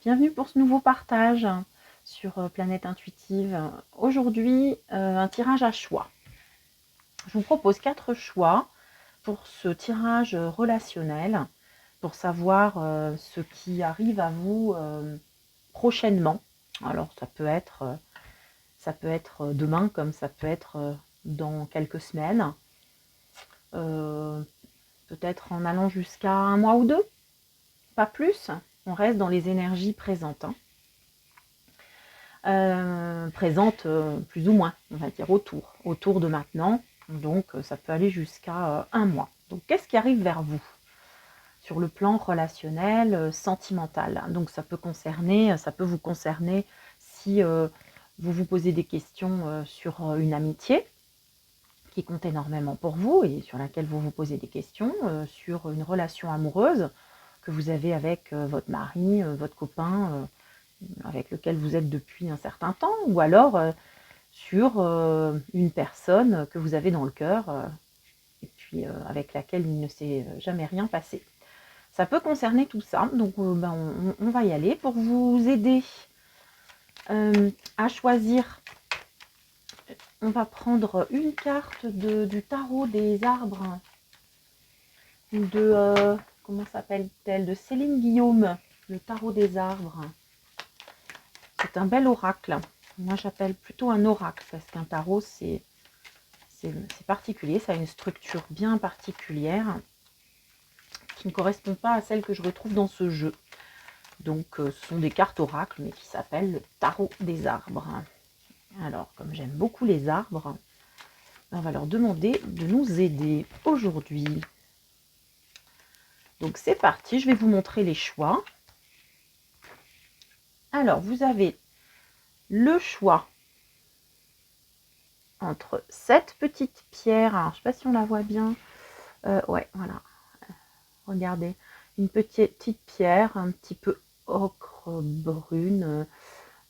Bienvenue pour ce nouveau partage sur Planète Intuitive. Aujourd'hui, un tirage à choix. Je vous propose 4 choix pour ce tirage relationnel, pour savoir ce qui arrive à vous prochainement. Alors ça peut être demain comme ça peut être dans quelques semaines. Peut-être en allant jusqu'à un mois ou deux, pas plus. On reste dans les énergies présentes. Présente plus ou moins, on va dire autour de maintenant. Donc ça peut aller jusqu'à un mois. Donc qu'est-ce qui arrive vers vous sur le plan relationnel, sentimental? Donc ça peut vous concerner si vous vous posez des questions sur une amitié qui compte énormément pour vous et sur laquelle vous vous posez des questions, sur une relation amoureuse que vous avez avec votre mari, votre copain, avec lequel vous êtes depuis un certain temps, ou alors sur une personne que vous avez dans le cœur et puis avec laquelle il ne s'est jamais rien passé. Ça peut concerner tout ça, donc on va y aller. Pour vous aider à choisir, on va prendre une carte du tarot des arbres de, comment s'appelle-t-elle, de Céline Guillaume, le tarot des arbres. C'est un bel oracle. Moi, j'appelle plutôt un oracle parce qu'un tarot, c'est particulier. Ça a une structure bien particulière qui ne correspond pas à celle que je retrouve dans ce jeu. Donc, ce sont des cartes oracles, mais qui s'appellent le tarot des arbres. Alors, comme j'aime beaucoup les arbres, on va leur demander de nous aider aujourd'hui. Donc, c'est parti. Je vais vous montrer les choix. Alors, vous avez le choix entre cette petite pierre. Alors, je ne sais pas si on la voit bien. Ouais, voilà. Regardez, une petite pierre, un petit peu ocre, brune,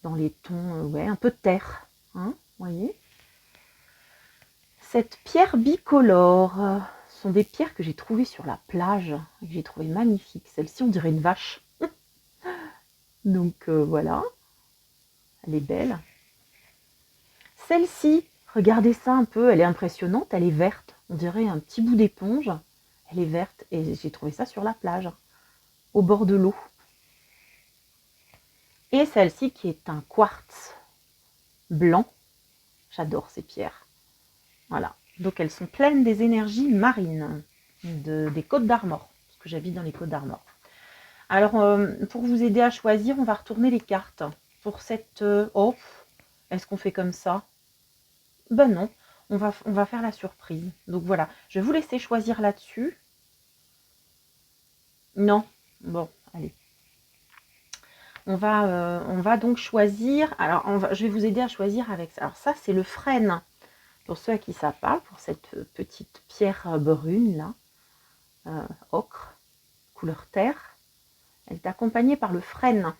dans les tons, ouais, un peu terre. Hein, voyez. Cette pierre bicolore, sont des pierres que j'ai trouvées sur la plage, que j'ai trouvées magnifiques. Celle-ci, on dirait une vache. Donc voilà, elle est belle. Celle-ci, regardez ça un peu, elle est impressionnante, elle est verte. On dirait un petit bout d'éponge. Elle est verte et j'ai trouvé ça sur la plage, au bord de l'eau. Et celle-ci qui est un quartz blanc. J'adore ces pierres. Voilà, donc elles sont pleines des énergies marines des Côtes d'Armor, parce que j'habite dans les Côtes d'Armor. Alors, pour vous aider à choisir, on va retourner les cartes. Pour cette... oh, est-ce qu'on fait comme ça? Ben non, on va faire la surprise. Donc voilà, je vais vous laisser choisir là-dessus. Non, bon, allez. On va donc choisir... Alors, je vais vous aider à choisir avec ça. Alors ça, c'est le frêne. Pour ceux à qui ça parle, pour cette petite pierre brune là, ocre, couleur terre, elle est accompagnée par le frêne.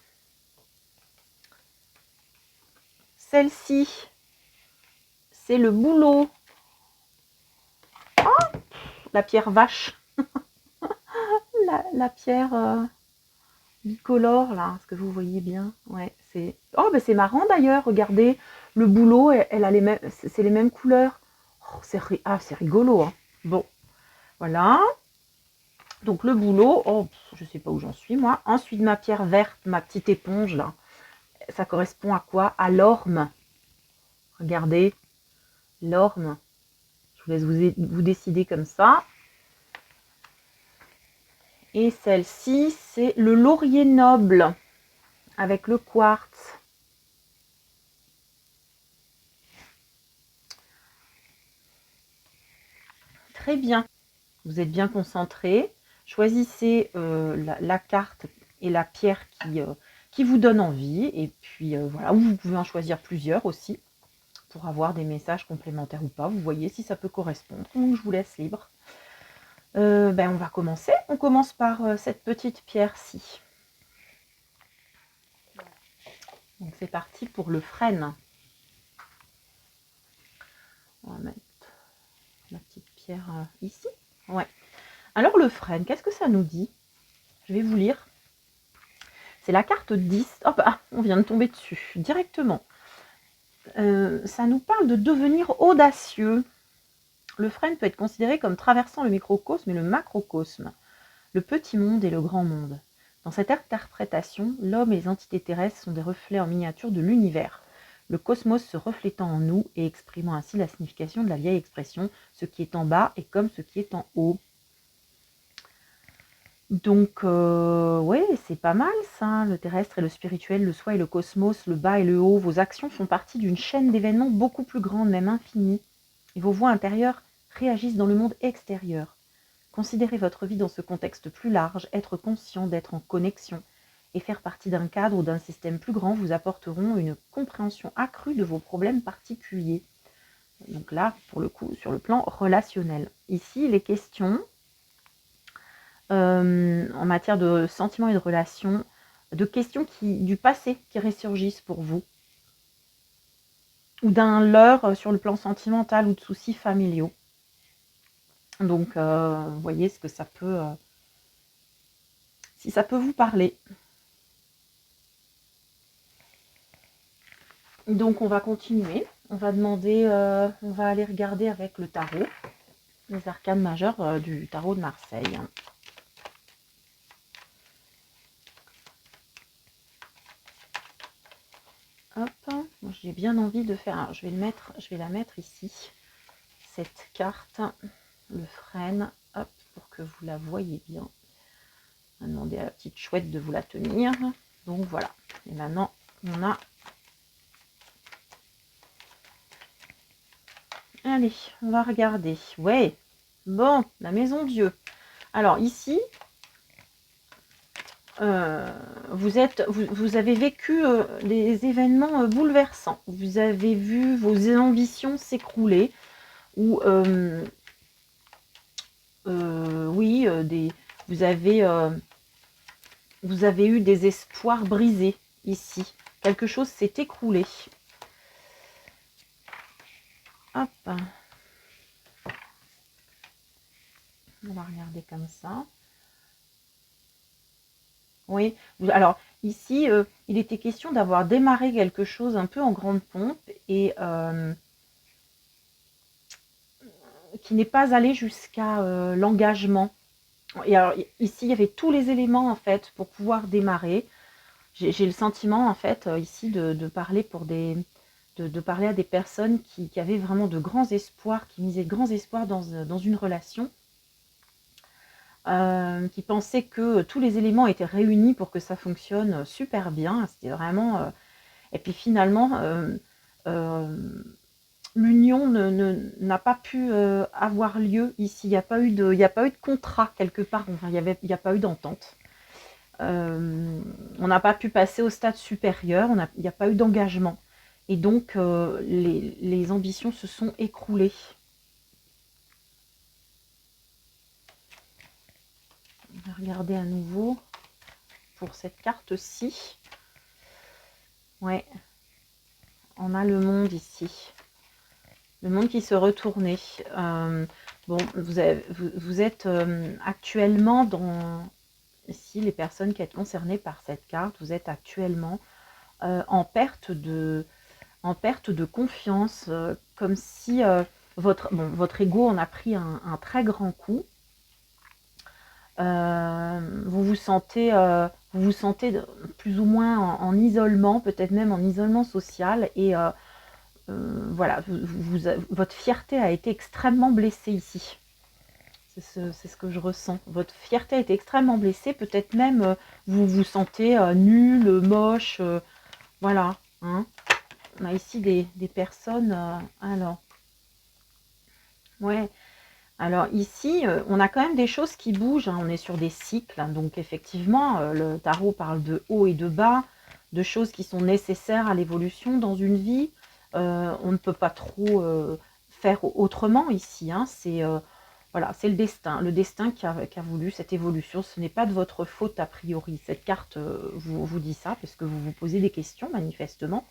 Celle-ci, c'est le bouleau. Oh, la pierre vache. la pierre bicolore là, est-ce que vous voyez bien? Ouais, c'est... Oh, ben c'est marrant d'ailleurs, regardez, le bouleau, elle a les mêmes, c'est les mêmes couleurs. Oh, c'est rigolo, hein. Bon, voilà. Donc le bouleau, oh, je ne sais pas où j'en suis moi. Ensuite ma pierre verte, ma petite éponge là, ça correspond à quoi? À l'orme. Regardez, l'orme. Je vous laisse vous décider comme ça. Et celle-ci, c'est le laurier noble avec le quartz. Très bien. Vous êtes bien concentré. Choisissez la carte et la pierre qui vous donne envie. Et puis voilà, ou vous pouvez en choisir plusieurs aussi pour avoir des messages complémentaires ou pas. Vous voyez si ça peut correspondre. Donc je vous laisse libre. On va commencer. On commence par cette petite pierre-ci. Donc c'est parti pour le frêne. On va mettre la petite pierre ici. Ouais. Alors le frêne, qu'est-ce que ça nous dit? Je vais vous lire. C'est la carte 10. Hop, ah, on vient de tomber dessus, directement. Ça nous parle de devenir audacieux. Le frêne peut être considéré comme traversant le microcosme et le macrocosme, le petit monde et le grand monde. Dans cette interprétation, l'homme et les entités terrestres sont des reflets en miniature de l'univers, le cosmos se reflétant en nous et exprimant ainsi la signification de la vieille expression « ce qui est en bas est comme ce qui est en haut ». Donc, ouais, c'est pas mal ça, le terrestre et le spirituel, le soi et le cosmos, le bas et le haut. Vos actions font partie d'une chaîne d'événements beaucoup plus grande, même infinie. Et vos voix intérieures réagissent dans le monde extérieur. Considérez votre vie dans ce contexte plus large, être conscient d'être en connexion et faire partie d'un cadre ou d'un système plus grand vous apporteront une compréhension accrue de vos problèmes particuliers. Donc là, pour le coup, sur le plan relationnel. Ici, les questions en matière de sentiments et de relations, de questions du passé qui ressurgissent pour vous, ou d'un leurre sur le plan sentimental ou de soucis familiaux. Donc, vous voyez ce que ça peut... si ça peut vous parler. Donc, on va continuer. On va demander... on va aller regarder avec le tarot, les arcanes majeures du tarot de Marseille. Hop, j'ai bien envie de faire... Alors, je vais la mettre ici, cette carte, le frêne, hop, pour que vous la voyez bien. On va demander à la petite chouette de vous la tenir. Donc voilà. Et maintenant, on a... Allez, on va regarder. Ouais, bon, la maison Dieu. Alors ici, vous avez vécu des événements bouleversants. Vous avez vu vos ambitions s'écrouler. Ou, oui, vous avez eu des espoirs brisés ici. Quelque chose s'est écroulé. Hop. On va regarder comme ça. Oui, alors ici, il était question d'avoir démarré quelque chose un peu en grande pompe et qui n'est pas allé jusqu'à l'engagement. Et alors ici, il y avait tous les éléments en fait pour pouvoir démarrer. J'ai le sentiment en fait ici de parler de parler à des personnes qui avaient vraiment de grands espoirs, qui misaient de grands espoirs dans une relation. Qui pensaient que tous les éléments étaient réunis pour que ça fonctionne super bien. C'était vraiment... et puis finalement, l'union n'a pas pu avoir lieu ici. Il n'y a pas eu de contrat quelque part. Enfin, il n'y a pas eu d'entente. On n'a pas pu passer au stade supérieur. Il n'y a pas eu d'engagement. Et donc, les ambitions se sont écroulées. On va regarder à nouveau pour cette carte-ci. Ouais, on a le monde ici. Le monde qui se retournait. Bon, vous êtes actuellement dans... Ici, les personnes qui êtes concernées par cette carte, vous êtes actuellement en perte de confiance, comme si votre ego en a pris un très grand coup. Vous vous sentez plus ou moins en isolement, peut-être même en isolement social, et voilà, votre fierté a été extrêmement blessée ici. C'est ce que je ressens. Votre fierté a été extrêmement blessée, peut-être même vous vous sentez nul, moche, voilà. Hein. On a ici des personnes, alors, ouais. Alors ici, on a quand même des choses qui bougent, hein. On est sur des cycles, hein. Donc effectivement, le tarot parle de haut et de bas, de choses qui sont nécessaires à l'évolution dans une vie. On ne peut pas trop faire autrement ici, hein. C'est voilà, c'est le destin qui a voulu cette évolution. Ce n'est pas de votre faute a priori. Cette carte vous dit ça, parce que vous vous posez des questions manifestement.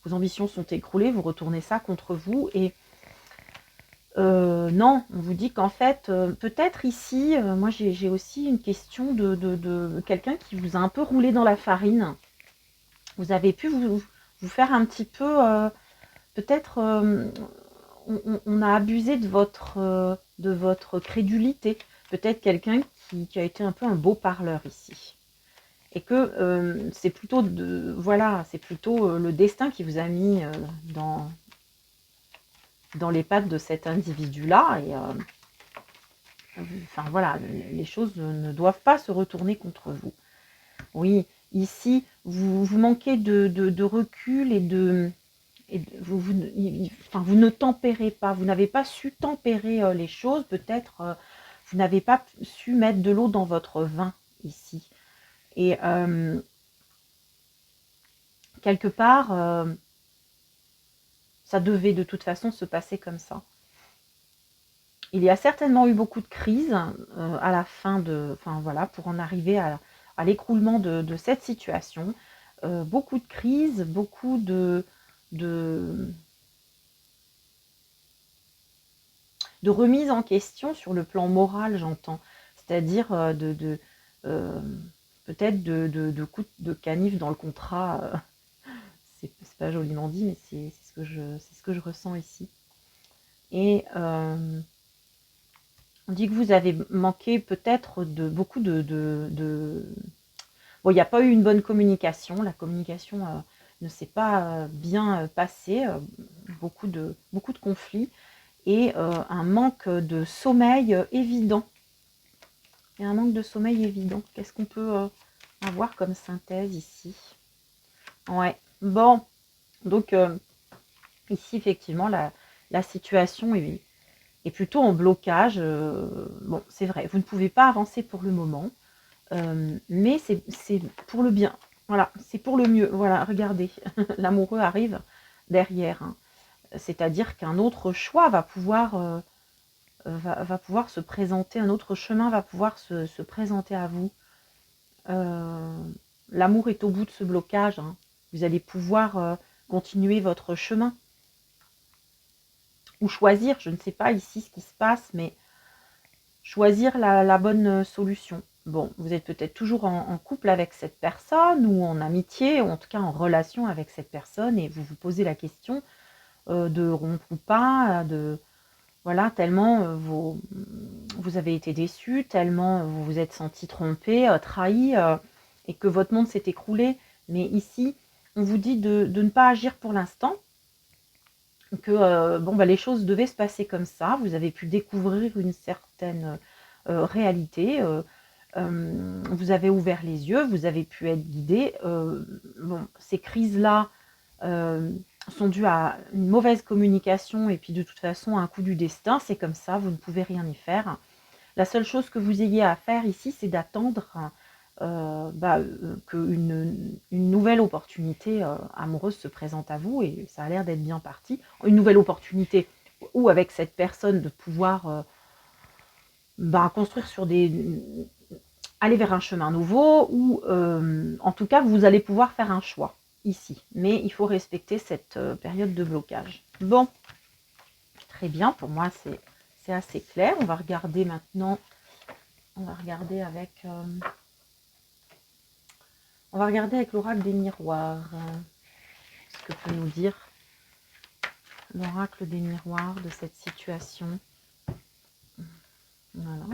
Vos ambitions sont écroulées, vous retournez ça contre vous, et Non, on vous dit qu'en fait, peut-être ici, moi j'ai aussi une question de quelqu'un qui vous a un peu roulé dans la farine. Vous avez pu vous faire un petit peu, peut-être, on a abusé de votre crédulité. Peut-être quelqu'un qui a été un peu un beau parleur ici. Et que c'est plutôt, voilà, c'est plutôt le destin qui vous a mis dans les pattes de cet individu-là. Et enfin voilà, les choses ne doivent pas se retourner contre vous. Oui, ici, vous manquez de recul enfin, vous ne tempérez pas, vous n'avez pas su tempérer les choses, peut-être vous n'avez pas su mettre de l'eau dans votre vin ici. Et quelque part, ça devait de toute façon se passer comme ça. Il y a certainement eu beaucoup de crises à la fin enfin voilà, pour en arriver à l'écroulement de cette situation. Beaucoup de crises, beaucoup de remise en question sur le plan moral, j'entends. C'est-à-dire euh, peut-être de coups de canif dans le contrat. C'est pas joliment dit, mais c'est ce que je ressens ici. Et on dit que vous avez manqué peut-être de beaucoup Bon, il n'y a pas eu une bonne communication. La communication ne s'est pas bien passée. Beaucoup de conflits. Et un manque de sommeil évident. Et un manque de sommeil évident. Qu'est-ce qu'on peut avoir comme synthèse ici? Ouais. Bon. Donc, ici, effectivement, la situation est plutôt en blocage. Bon, c'est vrai, vous ne pouvez pas avancer pour le moment, mais c'est pour le bien. Voilà, c'est pour le mieux. Voilà, regardez, l'amoureux arrive derrière. Hein. C'est-à-dire qu'un autre choix va pouvoir, va pouvoir se présenter, un autre chemin va pouvoir se présenter à vous. L'amour est au bout de ce blocage. Hein. Vous allez pouvoir continuer votre chemin. Ou choisir, je ne sais pas ici ce qui se passe, mais choisir la bonne solution. Bon, vous êtes peut-être toujours en couple avec cette personne, ou en amitié, ou en tout cas en relation avec cette personne, et vous vous posez la question de rompre ou pas, voilà, tellement vous avez été déçu, tellement vous vous êtes senti trompé, trahi, et que votre monde s'est écroulé. Mais ici, on vous dit de ne pas agir pour l'instant, que bon, bah, les choses devaient se passer comme ça. Vous avez pu découvrir une certaine réalité. Vous avez ouvert les yeux, vous avez pu être guidé. Bon, ces crises-là sont dues à une mauvaise communication et puis de toute façon à un coup du destin. C'est comme ça, vous ne pouvez rien y faire. La seule chose que vous ayez à faire ici, c'est d'attendre qu'une nouvelle opportunité amoureuse se présente à vous, et ça a l'air d'être bien parti. Une nouvelle opportunité ou avec cette personne de pouvoir construire sur aller vers un chemin nouveau, ou en tout cas vous allez pouvoir faire un choix ici. Mais il faut respecter cette période de blocage. Bon, très bien, pour moi c'est assez clair. On va regarder maintenant, on va regarder avec l'oracle des miroirs. Ce que peut nous dire l'oracle des miroirs de cette situation. Voilà.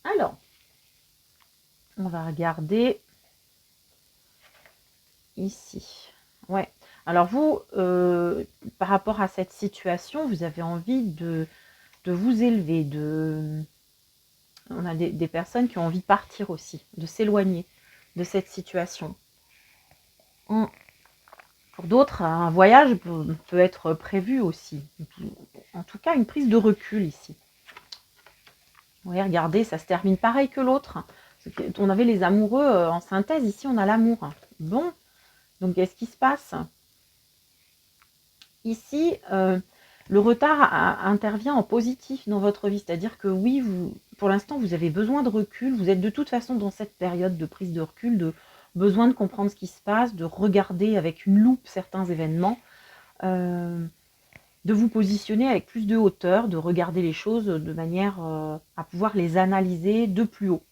Alors, on va regarder ici. Ouais. Alors vous, par rapport à cette situation, vous avez envie de vous élever. On a des personnes qui ont envie de partir aussi, de s'éloigner de cette situation. Pour d'autres, un voyage peut être prévu aussi. En tout cas, une prise de recul ici. Oui, regardez, ça se termine pareil que l'autre. On avait les amoureux en synthèse, ici on a l'amour. Bon, donc qu'est-ce qui se passe? Ici, le retard intervient en positif dans votre vie, c'est-à-dire que oui, pour l'instant, vous avez besoin de recul, vous êtes de toute façon dans cette période de prise de recul, de besoin de comprendre ce qui se passe, de regarder avec une loupe certains événements, de vous positionner avec plus de hauteur, de regarder les choses de manière à pouvoir les analyser de plus haut.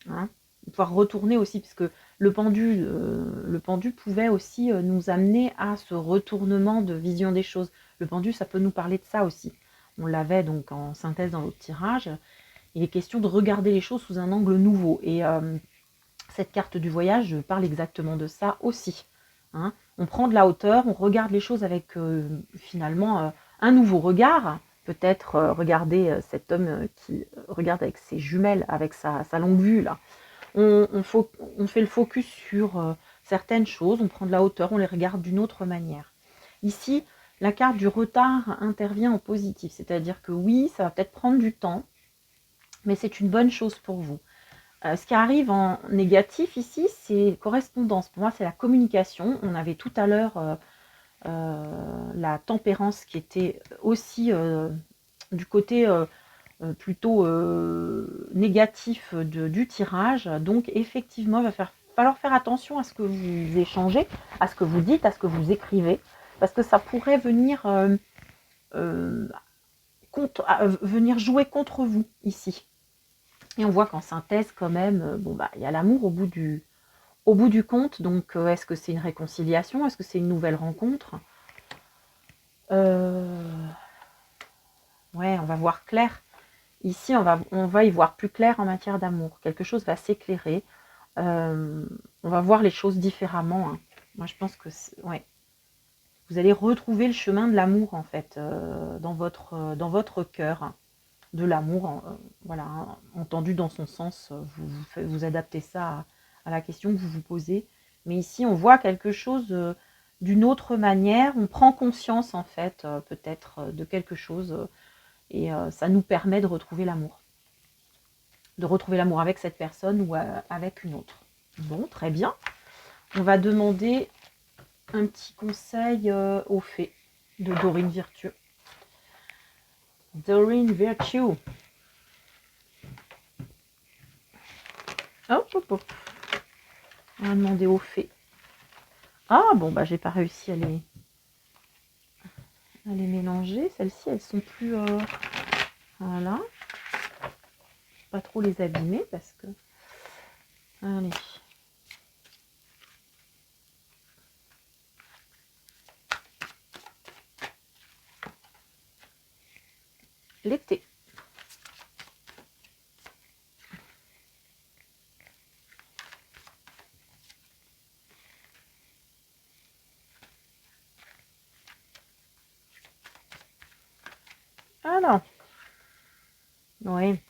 Hein, pouvoir retourner aussi, parce que le pendu pouvait aussi nous amener à ce retournement de vision des choses. Le pendu, ça peut nous parler de ça aussi. On l'avait donc en synthèse dans l'autre tirage. Il est question de regarder les choses sous un angle nouveau. Et cette carte du voyage parle exactement de ça aussi. Hein. On prend de la hauteur, on regarde les choses avec finalement un nouveau regard. Peut-être regarder cet homme qui regarde avec ses jumelles, avec sa longue vue là. On fait le focus sur certaines choses, on prend de la hauteur, on les regarde d'une autre manière. Ici, la carte du retard intervient en positif, c'est-à-dire que oui, ça va peut-être prendre du temps, mais c'est une bonne chose pour vous. Ce qui arrive en négatif ici, c'est correspondance. Pour moi, c'est la communication. On avait tout à l'heure la tempérance qui était aussi du côté plutôt négatif du tirage. Donc effectivement, il va falloir faire attention à ce que vous échangez, à ce que vous dites, à ce que vous écrivez, parce que ça pourrait venir, venir jouer contre vous ici. Et on voit qu'en synthèse quand même, bon bah il y a l'amour au bout du compte. Donc est-ce que c'est une réconciliation? Est-ce que c'est une nouvelle rencontre? Ouais, on va voir clair. Ici, on va y voir plus clair en matière d'amour. Quelque chose va s'éclairer. On va voir les choses différemment. Hein. Moi, je pense que ouais. Vous allez retrouver le chemin de l'amour, en fait, dans votre cœur. Hein. De l'amour, voilà, hein, entendu dans son sens. Vous adaptez ça à la question que vous vous posez. Mais ici, on voit quelque chose d'une autre manière. On prend conscience, en fait, peut-être de quelque chose. Et ça nous permet de retrouver l'amour. De retrouver l'amour avec cette personne ou avec une autre. Bon, très bien. On va demander un petit conseil aux fées de Dorine Virtue. Dorine Virtue. Hop, hop, hop. On va demander aux fées. Ah, bon, bah, j'ai pas réussi à les mélanger. Celles-ci, elles sont plus... voilà. Pas trop les abîmer parce que... Allez. L'été. Alors. Oui.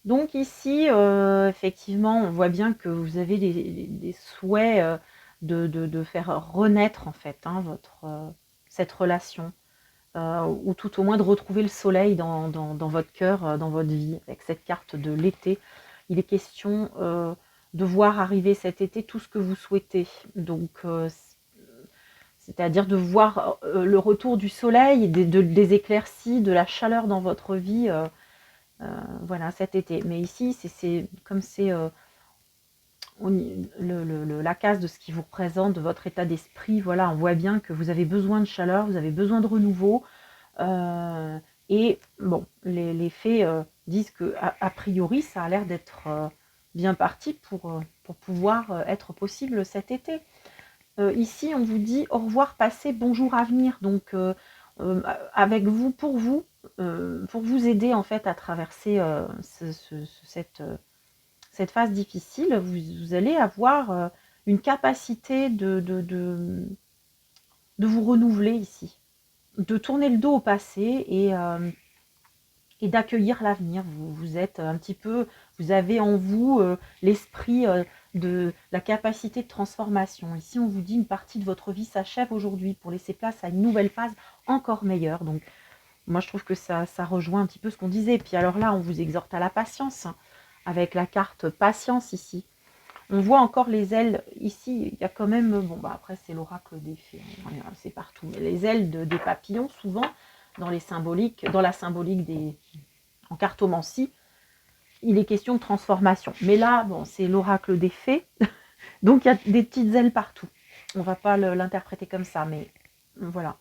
Donc ici, effectivement, on voit bien que vous avez des souhaits de faire renaître en fait hein, cette relation. Ou tout au moins de retrouver le soleil dans votre cœur, dans votre vie, avec cette carte de l'été. Il est question de voir arriver cet été tout ce que vous souhaitez. Donc, c'est-à-dire de voir le retour du soleil, des éclaircies, de la chaleur dans votre vie, voilà, cet été. Mais ici, comme c'est la case de ce qui vous représente, de votre état d'esprit, voilà, on voit bien que vous avez besoin de chaleur, vous avez besoin de renouveau. Et bon, les faits disent que a priori, ça a l'air d'être bien parti pour pouvoir être possible cet été. Ici, on vous dit au revoir passé, bonjour avenir. Donc, avec vous, pour vous aider en fait à traverser cette phase difficile, vous allez avoir une capacité de vous renouveler ici, de tourner le dos au passé et d'accueillir l'avenir. Vous êtes un petit peu, vous avez en vous l'esprit de la capacité de transformation. Ici, on vous dit une partie de votre vie s'achève aujourd'hui pour laisser place à une nouvelle phase encore meilleure. Donc, moi, je trouve que ça rejoint un petit peu ce qu'on disait. Puis alors là, on vous exhorte à la patience, hein, avec la carte patience ici. On voit encore les ailes. Ici, il y a quand même... Bon, bah après, c'est l'oracle des fées. Hein, c'est partout. Mais les ailes des papillons, souvent, dans les symboliques, dans la symbolique en cartomancie, il est question de transformation. Mais là, bon, c'est l'oracle des fées. Donc, il y a des petites ailes partout. On ne va pas l'interpréter comme ça, mais voilà.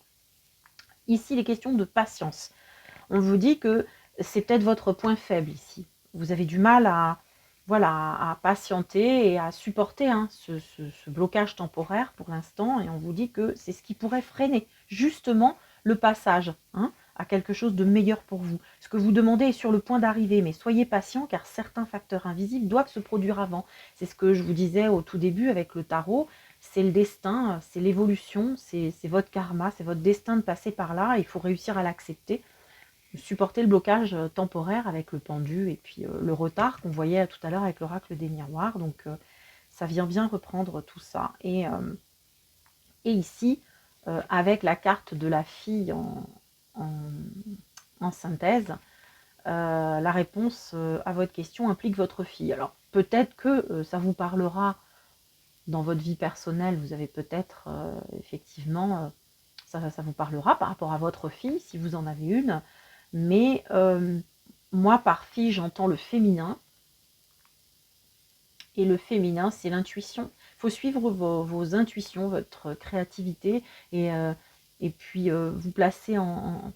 Ici, il est question de patience. On vous dit que c'est peut-être votre point faible ici. Vous avez du mal à, voilà, à patienter et à supporter ce blocage temporaire pour l'instant. Et on vous dit que c'est ce qui pourrait freiner justement le passage à quelque chose de meilleur pour vous. Ce que vous demandez est sur le point d'arriver, mais soyez patient car certains facteurs invisibles doivent se produire avant. C'est ce que je vous disais au tout début avec le tarot. C'est le destin, c'est l'évolution, c'est votre karma, c'est votre destin de passer par là. Il faut réussir à l'accepter. Supporter le blocage temporaire avec le pendu et puis le retard qu'on voyait tout à l'heure avec l'oracle des miroirs. Donc ça vient bien reprendre tout ça. Et ici, avec la carte de la fille en synthèse, la réponse à votre question implique votre fille. Alors peut-être que ça vous parlera dans votre vie personnelle, vous avez peut-être effectivement, ça vous parlera par rapport à votre fille, si vous en avez une. Mais moi, par fille, j'entends le féminin. Et le féminin, c'est l'intuition. Il faut suivre vos intuitions, votre créativité. Et puis, vous placer en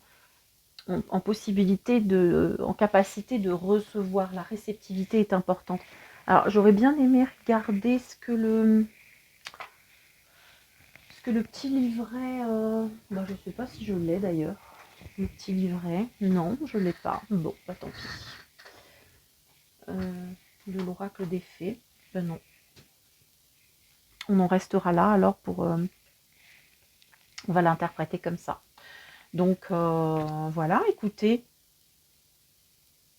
possibilité, en capacité de recevoir. La réceptivité est importante. Alors, j'aurais bien aimé regarder ce que le petit livret... je ne sais pas si je l'ai d'ailleurs. Le petit livret. Non, je ne l'ai pas. Bon, bah tant pis. De l'oracle des fées. Ben non. On en restera là alors pour... on va l'interpréter comme ça. Donc voilà, écoutez.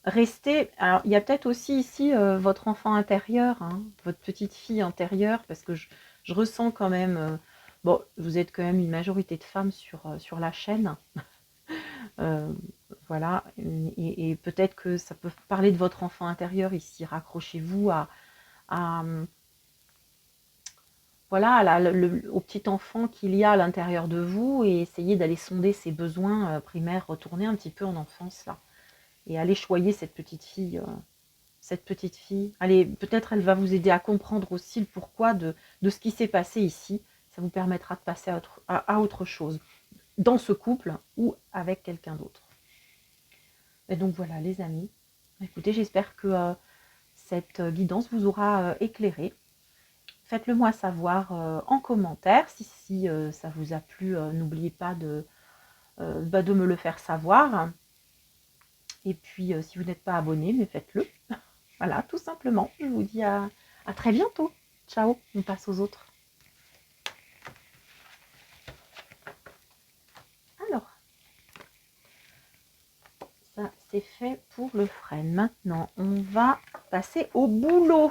Restez... Alors, il y a peut-être aussi ici votre enfant intérieur, votre petite fille intérieure, parce que je ressens quand même... bon, vous êtes quand même une majorité de femmes sur la chaîne. Voilà, et peut-être que ça peut parler de votre enfant intérieur ici. Raccrochez-vous voilà, au petit enfant qu'il y a à l'intérieur de vous et essayez d'aller sonder ses besoins primaires, retourner un petit peu en enfance là et aller choyer cette petite fille. Allez, peut-être elle va vous aider à comprendre aussi le pourquoi de ce qui s'est passé ici. Ça vous permettra de passer à autre chose dans ce couple ou avec quelqu'un d'autre. Et donc voilà les amis, écoutez, j'espère que cette guidance vous aura éclairé. Faites-le moi savoir en commentaire si ça vous a plu. N'oubliez pas de me le faire savoir. Et puis si vous n'êtes pas abonné, mais faites-le. Voilà, tout simplement. Je vous dis à très bientôt. Ciao, on passe aux autres. Alors, ça c'est fait pour le frêne. Maintenant, on va passer au boulot.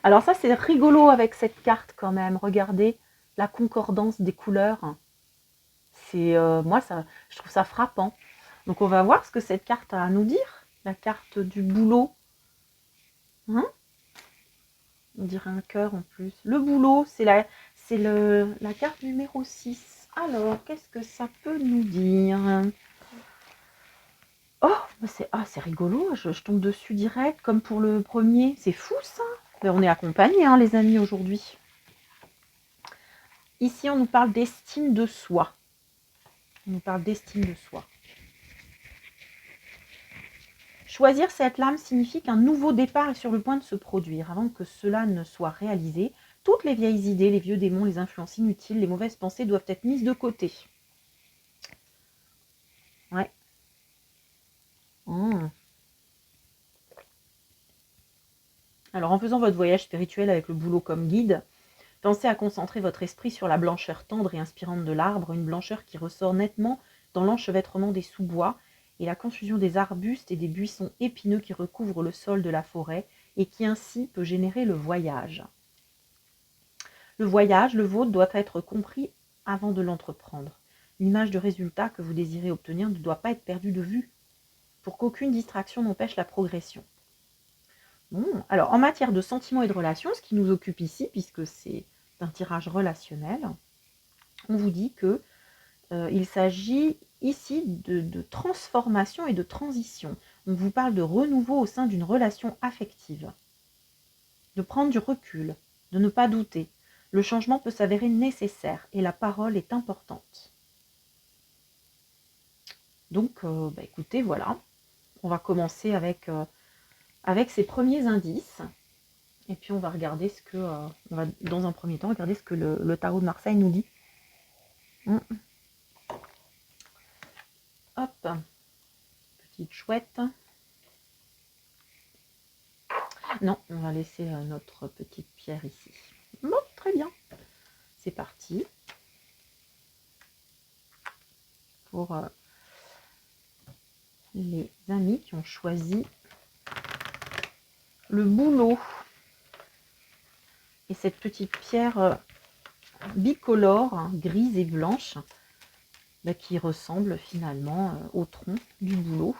Alors ça c'est rigolo avec cette carte quand même. Regardez la concordance des couleurs. C'est moi ça, je trouve ça frappant. Donc on va voir ce que cette carte a à nous dire. La carte du boulot. Hein, on dirait un cœur en plus. Le boulot, c'est la carte numéro 6. Alors, qu'est-ce que ça peut nous dire? Oh, c'est rigolo, je tombe dessus direct, comme pour le premier. C'est fou ça. Mais on est accompagnés, les amis, aujourd'hui. Ici, on nous parle d'estime de soi. On nous parle d'estime de soi. Choisir cette lame signifie qu'un nouveau départ est sur le point de se produire. Avant que cela ne soit réalisé, toutes les vieilles idées, les vieux démons, les influences inutiles, les mauvaises pensées doivent être mises de côté. Ouais. Alors, en faisant votre voyage spirituel avec le boulot comme guide, pensez à concentrer votre esprit sur la blancheur tendre et inspirante de l'arbre, une blancheur qui ressort nettement dans l'enchevêtrement des sous-bois et la confusion des arbustes et des buissons épineux qui recouvrent le sol de la forêt et qui ainsi peut générer le voyage. Le voyage, le vôtre, doit être compris avant de l'entreprendre. L'image de résultat que vous désirez obtenir ne doit pas être perdue de vue pour qu'aucune distraction n'empêche la progression. Bon, alors en matière de sentiments et de relations, ce qui nous occupe ici, puisque c'est un tirage relationnel, on vous dit que il s'agit ici de transformation et de transition. On vous parle de renouveau au sein d'une relation affective, de prendre du recul, de ne pas douter. Le changement peut s'avérer nécessaire et la parole est importante. Donc, écoutez, voilà, on va commencer avec ces premiers indices. Et puis on va regarder ce que, on va dans un premier temps regarder ce que le tarot de Marseille nous dit. Hop, petite chouette. Non, on va laisser notre petite pierre ici. Bon, très bien. C'est parti. Pour les amis qui ont choisi le boulot. Et cette petite pierre bicolore, hein, grise et blanche, qui ressemble finalement au tronc du boulot.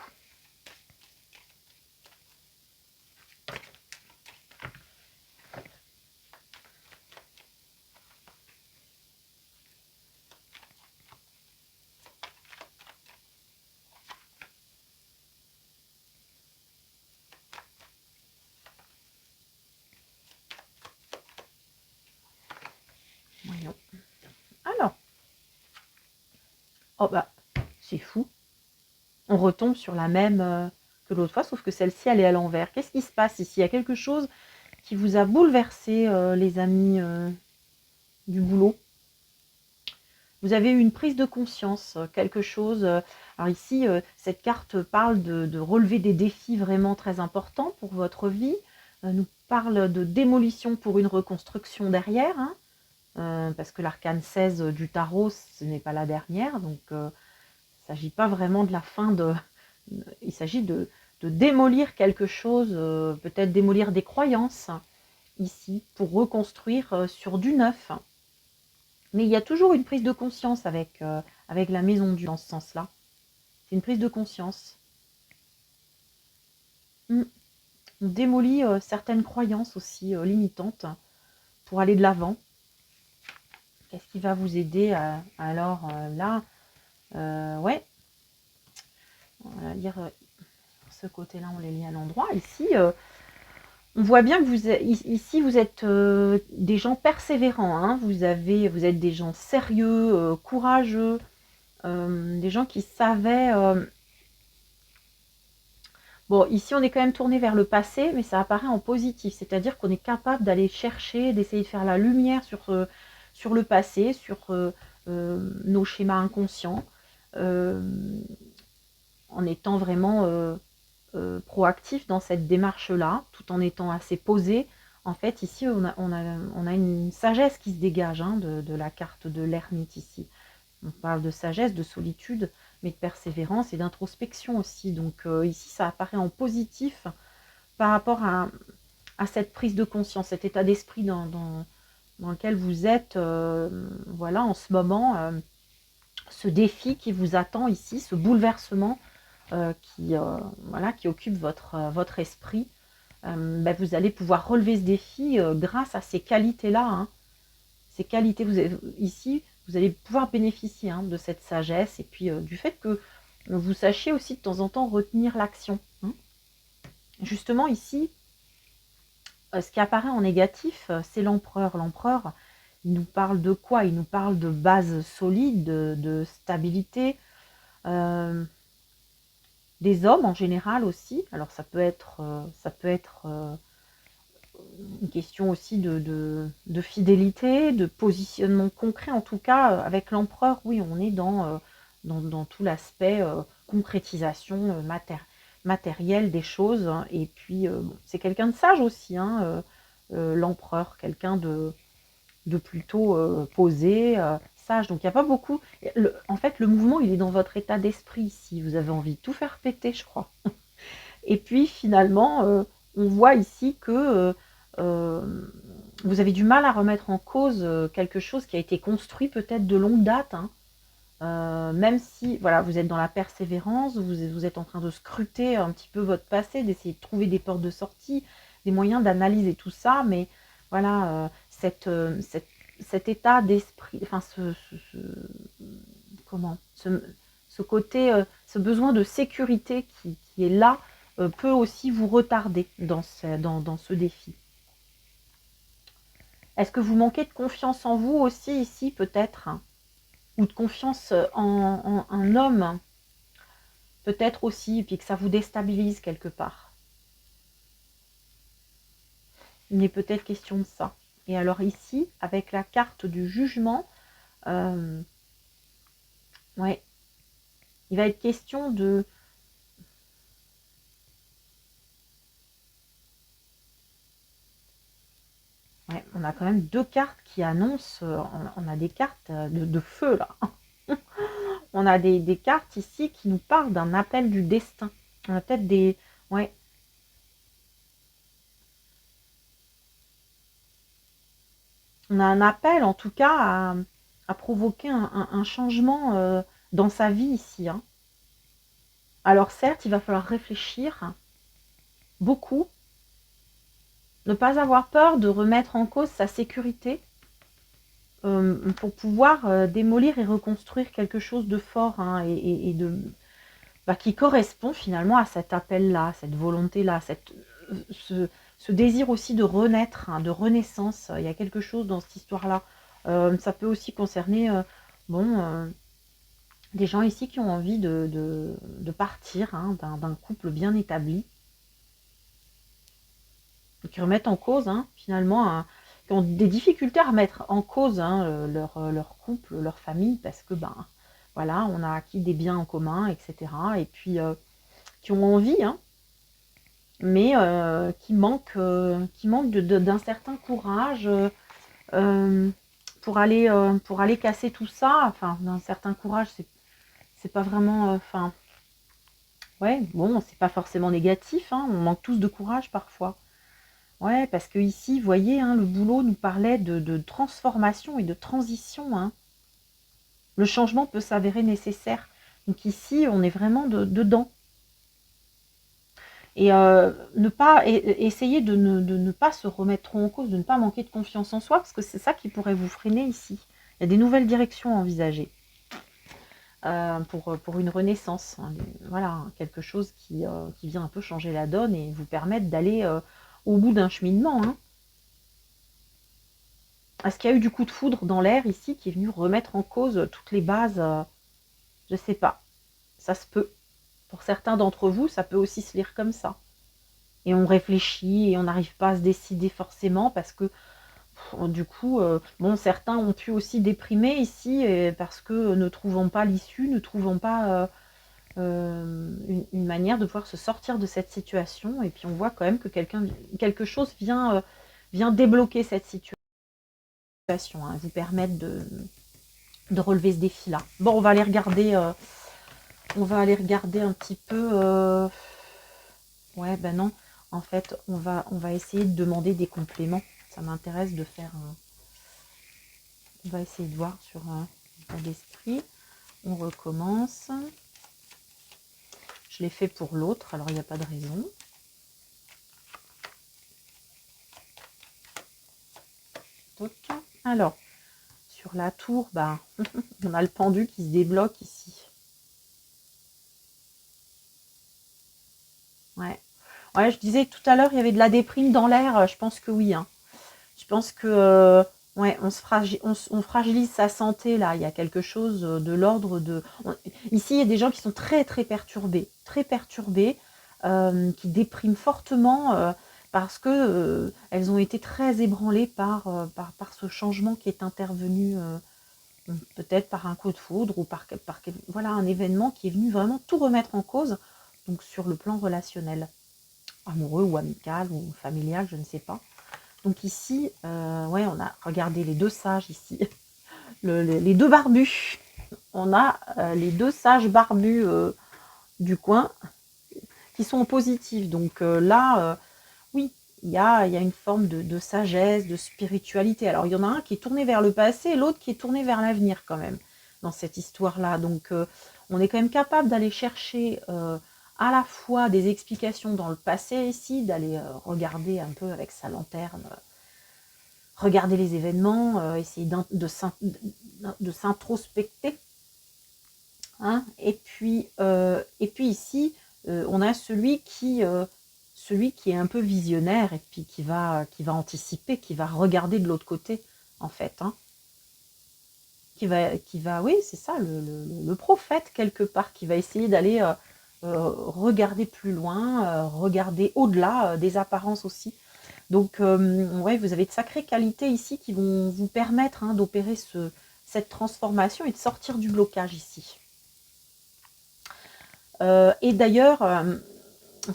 Voyons. Alors, oh bah, c'est fou. On retombe sur la même que l'autre fois, sauf que celle-ci, elle est à l'envers. Qu'est-ce qui se passe ici? Il y a quelque chose qui vous a bouleversé, les amis du boulot. Vous avez eu une prise de conscience, quelque chose. Alors ici, cette carte parle de relever des défis vraiment très importants pour votre vie. Nous parle de démolition pour une reconstruction derrière, hein, parce que l'arcane 16 du tarot, ce n'est pas la dernière, donc il ne s'agit pas vraiment de la fin de... Il s'agit de démolir quelque chose, peut-être démolir des croyances, ici, pour reconstruire sur du neuf. Mais il y a toujours une prise de conscience avec la maison du dans ce sens-là. C'est une prise de conscience. On démolit certaines croyances aussi limitantes pour aller de l'avant. Qu'est-ce qui va vous aider alors là ouais. On va lire ce côté-là, on les lit à l'endroit. Ici, on voit bien que vous êtes des gens persévérants. Hein. Vous êtes des gens sérieux, courageux, des gens qui savaient... Bon, ici, on est quand même tourné vers le passé, mais ça apparaît en positif. C'est-à-dire qu'on est capable d'aller chercher, d'essayer de faire la lumière sur le passé, sur nos schémas inconscients, en étant vraiment proactif dans cette démarche-là, tout en étant assez posé. En fait, ici, on a une sagesse qui se dégage hein, de la carte de l'ermite ici. On parle de sagesse, de solitude, mais de persévérance et d'introspection aussi. Donc ici, ça apparaît en positif par rapport à cette prise de conscience, cet état d'esprit dans lequel vous êtes voilà, en ce moment, ce défi qui vous attend ici, ce bouleversement qui occupe votre esprit. Vous allez pouvoir relever ce défi grâce à ces qualités-là. Hein. Ces qualités, ici, vous allez pouvoir bénéficier hein, de cette sagesse et puis du fait que vous sachiez aussi de temps en temps retenir l'action. Hein. Justement ici, ce qui apparaît en négatif, c'est l'empereur. L'empereur, il nous parle de quoi? Il nous parle de base solide, de stabilité, des hommes en général aussi. Alors ça peut être une question aussi de fidélité, de positionnement concret. En tout cas, avec l'empereur, oui, on est dans tout l'aspect concrétisation matérielle des choses. Hein. Et puis, c'est quelqu'un de sage aussi, hein, l'empereur, quelqu'un de plutôt posé, sage. Donc, il n'y a pas beaucoup... en fait, le mouvement, il est dans votre état d'esprit ici. Vous avez envie de tout faire péter, je crois. Et puis, finalement, on voit ici que vous avez du mal à remettre en cause quelque chose qui a été construit peut-être de longue date. Hein. Même si voilà, vous êtes dans la persévérance, vous êtes en train de scruter un petit peu votre passé, d'essayer de trouver des portes de sortie, des moyens d'analyser tout ça, mais voilà, cet état d'esprit, enfin, comment, ce côté, ce besoin de sécurité qui est là, peut aussi vous retarder dans ce défi. Est-ce que vous manquez de confiance en vous aussi ici, peut-être? Ou de confiance en un homme, peut-être aussi, et puis que ça vous déstabilise quelque part. Il est peut-être question de ça. Et alors ici, avec la carte du jugement, ouais, il va être question de... Ouais, on a quand même deux cartes qui annoncent... on a des cartes de feu, là. On a des cartes ici qui nous parlent d'un appel du destin. On a peut-être des... Ouais. On a un appel, en tout cas, à provoquer un changement dans sa vie ici. Hein. Alors certes, il va falloir réfléchir beaucoup, ne pas avoir peur de remettre en cause sa sécurité pour pouvoir démolir et reconstruire quelque chose de fort hein, et de, qui correspond finalement à cet appel-là, cette volonté-là, ce désir aussi de renaître, hein, de renaissance. Il y a quelque chose dans cette histoire-là. Ça peut aussi concerner des gens ici qui ont envie de partir hein, d'un couple bien établi, qui remettent en cause hein, finalement, qui ont des difficultés à remettre en cause hein, leur couple, leur famille, parce que voilà, on a acquis des biens en commun, etc. Et puis qui ont envie, hein, mais qui manquent d'un certain courage pour aller casser tout ça. Enfin, d'un certain courage, c'est pas vraiment... Enfin, ouais, bon, c'est pas forcément négatif, hein, on manque tous de courage parfois. Ouais, parce que ici, vous voyez, hein, le boulot nous parlait de transformation et de transition. Hein. Le changement peut s'avérer nécessaire. Donc ici, on est vraiment dedans. Et essayer de ne pas se remettre trop en cause, de ne pas manquer de confiance en soi, parce que c'est ça qui pourrait vous freiner ici. Il y a des nouvelles directions à envisager pour une renaissance. Hein, voilà, quelque chose qui vient un peu changer la donne et vous permettre d'aller au bout d'un cheminement. Hein. Est-ce qu'il y a eu du coup de foudre dans l'air ici qui est venu remettre en cause toutes les bases je ne sais pas. Ça se peut. Pour certains d'entre vous, ça peut aussi se lire comme ça. Et on réfléchit et on n'arrive pas à se décider forcément parce que du coup, certains ont pu aussi déprimer ici parce que ne trouvant pas l'issue, ne trouvant pas une manière de pouvoir se sortir de cette situation. Et puis on voit quand même que quelque chose vient débloquer cette situation. Hein, vous permettre de relever ce défi-là. Bon, on va aller regarder un petit peu. Ouais, ben non. En fait, on va essayer de demander des compléments. Ça m'intéresse de faire un... On va essayer de voir sur un état d'esprit. On recommence. Je l'ai fait pour l'autre, alors il n'y a pas de raison. Alors, sur la tour, on a le pendu qui se débloque ici. Ouais. Ouais, je disais tout à l'heure, il y avait de la déprime dans l'air. Je pense que oui. Hein. Je pense que ouais, on fragilise sa santé là. Il y a quelque chose de l'ordre de... Ici, il y a des gens qui sont très perturbés, qui dépriment fortement parce que elles ont été très ébranlées par ce changement qui est intervenu, peut-être par un coup de foudre ou par voilà, un événement qui est venu vraiment tout remettre en cause, donc sur le plan relationnel, amoureux ou amical ou familial, je ne sais pas. Donc ici, ouais, on a regardé les deux sages ici, les deux barbus. On a les deux sages barbus du coin qui sont positifs. Donc là, oui, il y a une forme de sagesse, de spiritualité. Alors il y en a un qui est tourné vers le passé et l'autre qui est tourné vers l'avenir quand même dans cette histoire-là. Donc on est quand même capable d'aller chercher à la fois des explications dans le passé ici, d'aller regarder un peu avec sa lanterne, regarder les événements, essayer de s'introspecter. Hein. Et puis ici, on a celui qui est un peu visionnaire et puis qui va anticiper, qui va regarder de l'autre côté, en fait. Hein. Oui, c'est ça, le prophète, quelque part, qui va essayer d'aller regarder plus loin, regarder au-delà des apparences aussi. Donc, ouais, vous avez de sacrées qualités ici qui vont vous permettre d'opérer cette transformation et de sortir du blocage ici. Et d'ailleurs,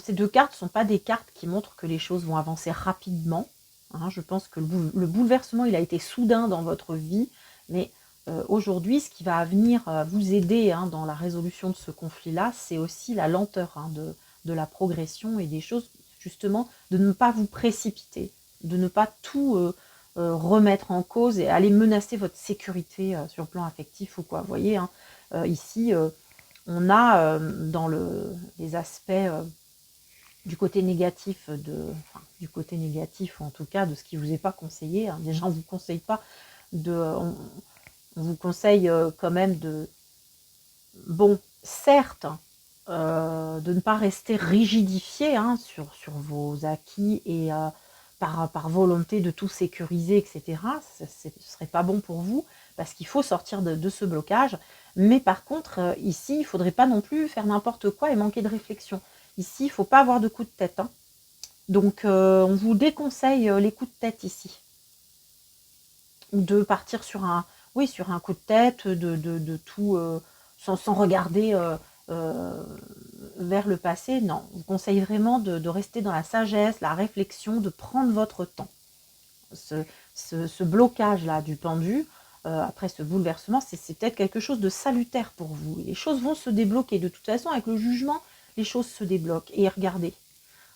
ces deux cartes ne sont pas des cartes qui montrent que les choses vont avancer rapidement. Hein, je pense que le bouleversement, il a été soudain dans votre vie, mais aujourd'hui, ce qui va venir vous aider dans la résolution de ce conflit-là, c'est aussi la lenteur de la progression et des choses, justement, de ne pas vous précipiter, de ne pas tout remettre en cause et aller menacer votre sécurité sur le plan affectif ou quoi. Vous voyez, ici, on a dans les aspects du côté négatif, du côté négatif, ou en tout cas de ce qui ne vous est pas conseillé. Hein. Déjà, on ne vous conseille pas on vous conseille quand même bon, certes, de ne pas rester rigidifié sur vos acquis et par volonté de tout sécuriser, etc. Ce ne serait pas bon pour vous, parce qu'il faut sortir de ce blocage. Mais par contre, ici, il ne faudrait pas non plus faire n'importe quoi et manquer de réflexion. Ici, il ne faut pas avoir de coups de tête. Hein. Donc, on vous déconseille les coups de tête ici. Ou de partir sur un coup de tête, de tout, sans regarder vers le passé. Non, je vous conseille vraiment de rester dans la sagesse, la réflexion, de prendre votre temps. Ce blocage-là du pendu, après ce bouleversement, c'est peut-être quelque chose de salutaire pour vous. Les choses vont se débloquer. De toute façon, avec le jugement, les choses se débloquent. Et regardez,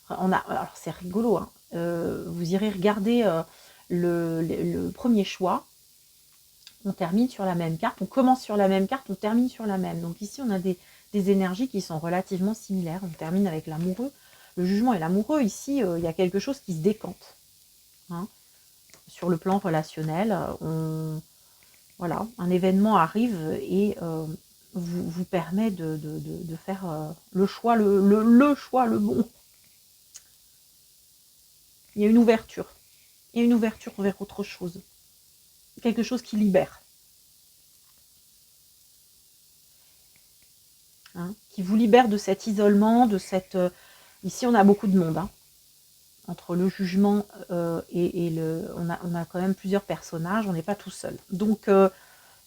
alors c'est rigolo, hein, vous irez regarder le premier choix, on termine sur la même carte, on commence sur la même carte, on termine sur la même. Donc ici, on a des énergies qui sont relativement similaires. On termine avec l'amoureux. Le jugement et l'amoureux, ici, il y a quelque chose qui se décante. Hein. Sur le plan relationnel, voilà, un événement arrive et vous permet de faire le choix, le choix, le bon. Il y a une ouverture. Il y a une ouverture vers autre chose. Quelque chose qui libère. Hein, qui vous libère de cet isolement, de cette... ici, on a beaucoup de monde. Hein. Entre le jugement et le... On a quand même plusieurs personnages, on n'est pas tout seul. Donc,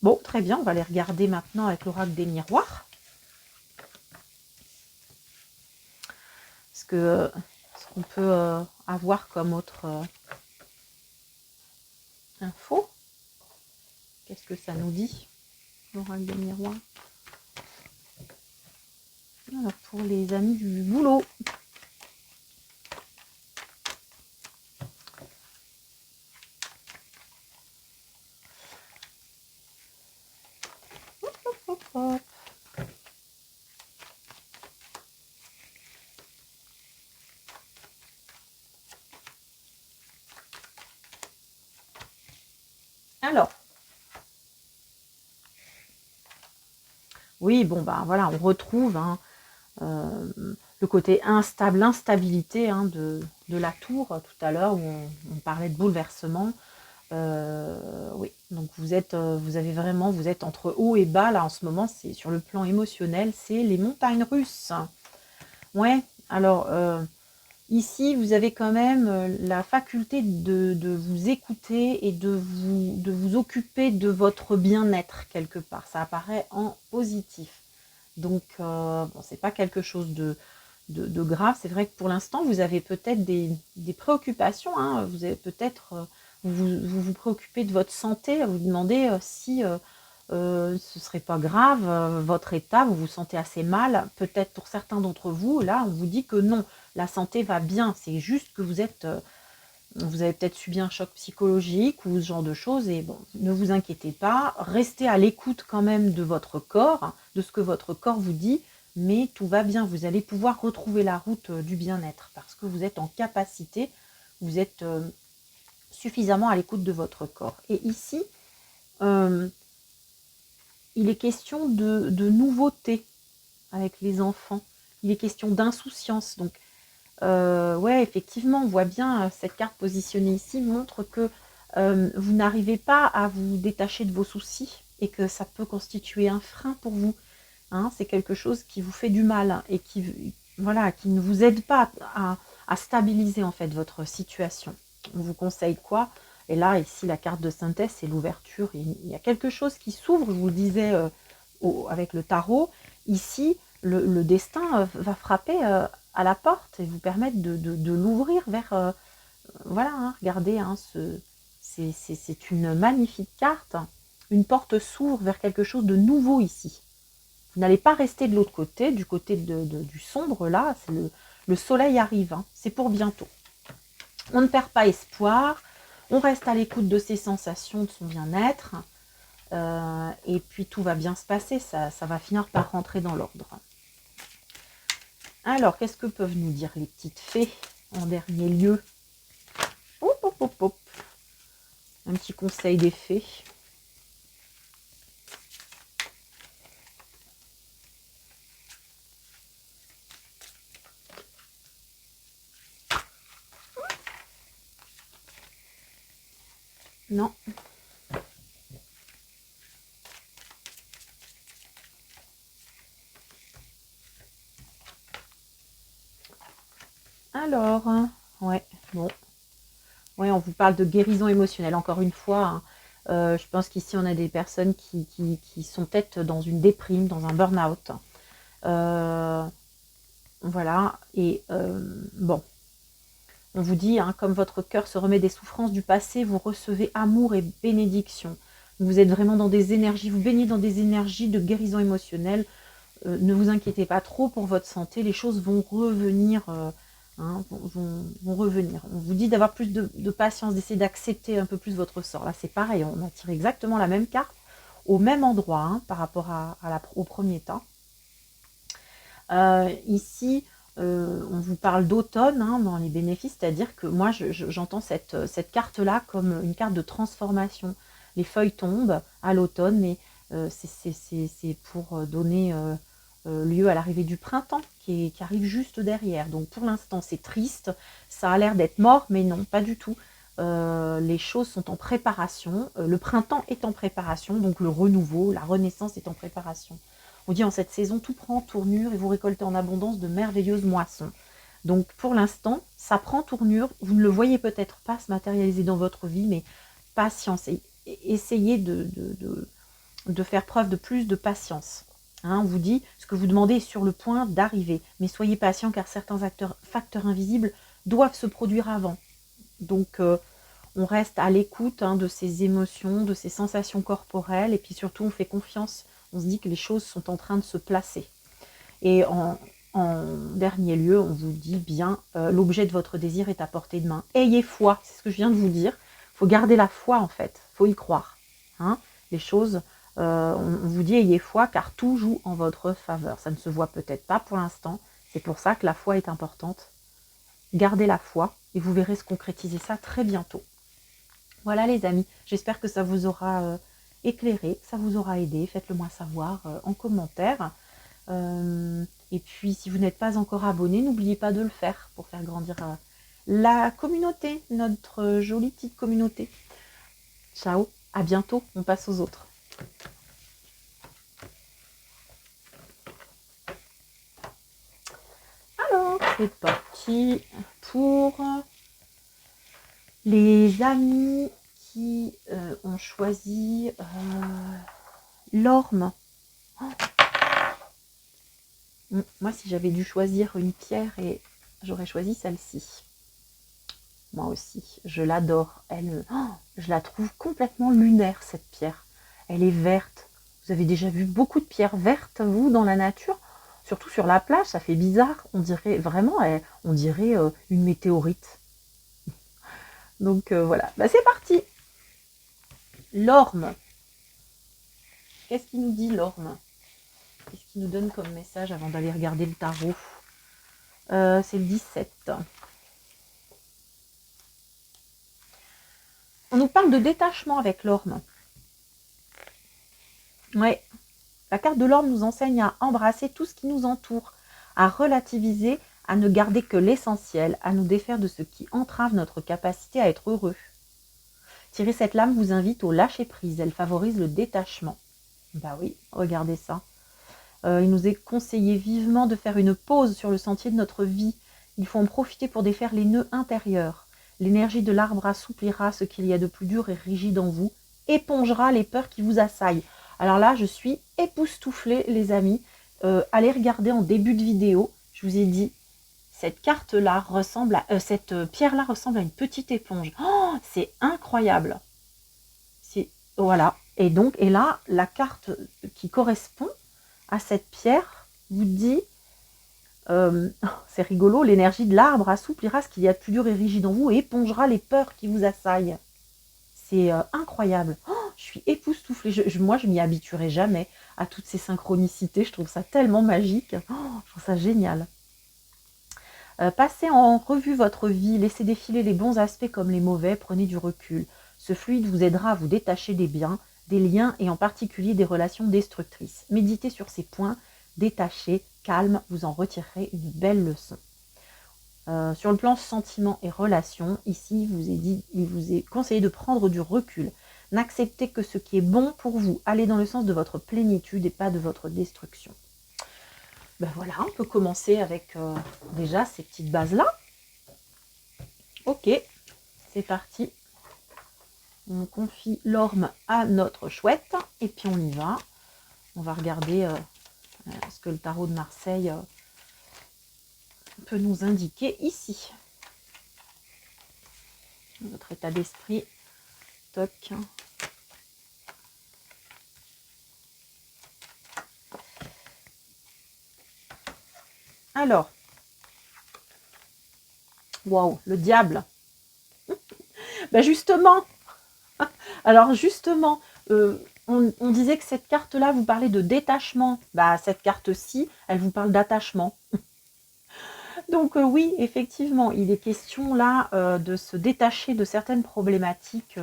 bon, très bien, on va les regarder maintenant avec l'oracle des miroirs. Ce qu'on peut avoir comme autre info. Qu'est-ce que ça nous dit, l'oracle des miroirs? Alors, pour les amis du boulot. Hop, hop, hop, hop. Alors, oui, bon, bah voilà, on retrouve le côté instable, l'instabilité de la tour tout à l'heure où on parlait de bouleversement. Oui, donc vous êtes entre haut et bas là en ce moment. C'est sur le plan émotionnel, c'est les montagnes russes. Ouais, alors ici vous avez quand même la faculté de vous écouter et de vous occuper de votre bien-être quelque part. Ça apparaît en positif. Donc, bon, c'est pas quelque chose de grave. C'est vrai que pour l'instant, vous avez peut-être des préoccupations. Hein. Vous avez peut-être, vous préoccupez de votre santé. Vous demandez si ce serait pas grave, votre état, vous vous sentez assez mal. Peut-être pour certains d'entre vous, là, on vous dit que non, la santé va bien. C'est juste que vous avez peut-être subi un choc psychologique ou ce genre de choses, et bon, ne vous inquiétez pas, restez à l'écoute quand même de votre corps, de ce que votre corps vous dit. mais tout va bien. Vous allez pouvoir retrouver la route du bien-être parce que vous êtes en capacité, vous êtes suffisamment à l'écoute de votre corps. Et ici, il est question de nouveauté avec les enfants. Il est question d'insouciance. Donc, ouais, effectivement, on voit bien cette carte positionnée ici montre que vous n'arrivez pas à vous détacher de vos soucis et que ça peut constituer un frein pour vous. Hein, c'est quelque chose qui vous fait du mal et qui, voilà, qui ne vous aide pas à stabiliser en fait votre situation. On vous conseille quoi? Et là, ici, la carte de synthèse, c'est l'ouverture. Il y a quelque chose qui s'ouvre, je vous le disais avec le tarot. Ici, le destin va frapper à la porte et vous permettre de l'ouvrir vers... voilà, hein, regardez, hein, c'est une magnifique carte. Une porte s'ouvre vers quelque chose de nouveau ici. Vous n'allez pas rester de l'autre côté, du côté du sombre, là, c'est le soleil arrive, hein, c'est pour bientôt. On ne perd pas espoir, on reste à l'écoute de ses sensations, de son bien-être, et puis tout va bien se passer, ça va finir par rentrer dans l'ordre. Alors, qu'est-ce que peuvent nous dire les petites fées en dernier lieu? Hop, hop, hop, hop. Un petit conseil des fées. Non. Alors, ouais, bon. Ouais, on vous parle de guérison émotionnelle, encore une fois. Hein, je pense qu'ici, on a des personnes qui sont peut-être dans une déprime, dans un burn-out. Voilà, et bon, on vous dit, hein, comme votre cœur se remet des souffrances du passé, vous recevez amour et bénédiction. Vous êtes vraiment dans des énergies, vous baignez dans des énergies de guérison émotionnelle. Ne vous inquiétez pas trop pour votre santé, les choses vont revenir, hein, vont revenir. On vous dit d'avoir plus de patience, d'essayer d'accepter un peu plus votre sort. Là, c'est pareil, on a tiré exactement la même carte au même endroit hein, par rapport au premier temps. Ici, on vous parle d'automne hein, dans les bénéfices, c'est-à-dire que moi, j'entends cette carte-là comme une carte de transformation. Les feuilles tombent à l'automne, mais c'est pour donner lieu à l'arrivée du printemps qui arrive juste derrière. Donc pour l'instant, c'est triste, ça a l'air d'être mort, mais non, pas du tout. Les choses sont en préparation, le printemps est en préparation, donc le renouveau, la renaissance est en préparation. On dit en cette saison, tout prend tournure et vous récoltez en abondance de merveilleuses moissons. Donc pour l'instant, ça prend tournure. Vous ne le voyez peut-être pas se matérialiser dans votre vie, mais patience. Et essayez de faire preuve de plus de patience. Hein, on vous dit, ce que vous demandez est sur le point d'arriver. Mais soyez patient car certains facteurs invisibles doivent se produire avant. Donc on reste à l'écoute hein, de ces émotions, de ces sensations corporelles. Et puis surtout, on fait confiance. On se dit que les choses sont en train de se placer. Et en dernier lieu, on vous dit bien, l'objet de votre désir est à portée de main. Ayez foi, c'est ce que je viens de vous dire. Il faut garder la foi en fait, il faut y croire. Hein, les choses, on vous dit ayez foi car tout joue en votre faveur. Ça ne se voit peut-être pas pour l'instant, c'est pour ça que la foi est importante. Gardez la foi et vous verrez se concrétiser ça très bientôt. Voilà les amis, j'espère que ça vous aura éclairé, que ça vous aura aidé. Faites-le moi savoir en commentaire. Et puis, si vous n'êtes pas encore abonné, n'oubliez pas de le faire pour faire grandir la communauté, notre jolie petite communauté. Ciao, à bientôt, on passe aux autres. Alors, c'est parti pour les amis qui ont choisi l'orme. Oh. Moi, si j'avais dû choisir une pierre, et j'aurais choisi celle-ci. Moi aussi, je l'adore. Je la trouve complètement lunaire, cette pierre. Elle est verte. Vous avez déjà vu beaucoup de pierres vertes, vous, dans la nature? Surtout sur la plage, ça fait bizarre. On dirait vraiment, on dirait une météorite. Donc voilà, bah, c'est parti. L'orme. Qu'est-ce qu'il nous dit, l'orme? Qu'est-ce qu'il nous donne comme message avant d'aller regarder le tarot? C'est le 17. On nous parle de détachement avec l'orme. Ouais. La carte de l'orme nous enseigne à embrasser tout ce qui nous entoure, à relativiser, à ne garder que l'essentiel, à nous défaire de ce qui entrave notre capacité à être heureux. Tirer cette lame vous invite au lâcher-prise, elle favorise le détachement. Bah oui, regardez ça. Il nous est conseillé vivement de faire une pause sur le sentier de notre vie. Il faut en profiter pour défaire les nœuds intérieurs. L'énergie de l'arbre assouplira ce qu'il y a de plus dur et rigide en vous, épongera les peurs qui vous assaillent. Alors là, je suis époustouflée, les amis. Allez regarder en début de vidéo. Je vous ai dit, cette carte-là ressemble à, cette pierre-là ressemble à une petite éponge. Oh, c'est incroyable. Voilà. Et là, la carte qui correspond à cette pierre vous dit, c'est rigolo, l'énergie de l'arbre assouplira ce qu'il y a de plus dur et rigide en vous et épongera les peurs qui vous assaillent. C'est incroyable. Oh, je suis époustouflée. Moi, je m'y habituerai jamais à toutes ces synchronicités. Je trouve ça tellement magique. Oh, je trouve ça génial. Passez en revue votre vie, laissez défiler les bons aspects comme les mauvais, prenez du recul. Ce fluide vous aidera à vous détacher des biens, des liens et en particulier des relations destructrices. Méditez sur ces points, détachez, calme, vous en retirerez une belle leçon. Sur le plan sentiments et relations, ici il vous est conseillé de prendre du recul. N'acceptez que ce qui est bon pour vous. Allez dans le sens de votre plénitude et pas de votre destruction. Ben voilà, on peut commencer avec déjà ces petites bases-là. Ok, c'est parti. On confie l'orme à notre chouette et puis on y va. On va regarder ce que le tarot de Marseille peut nous indiquer ici. Notre état d'esprit. Toc. Alors, waouh, le diable. Ben justement, on disait que cette carte-là vous parlait de détachement. Bah, cette carte-ci, elle vous parle d'attachement. Donc oui, effectivement, il est question là de se détacher de certaines problématiques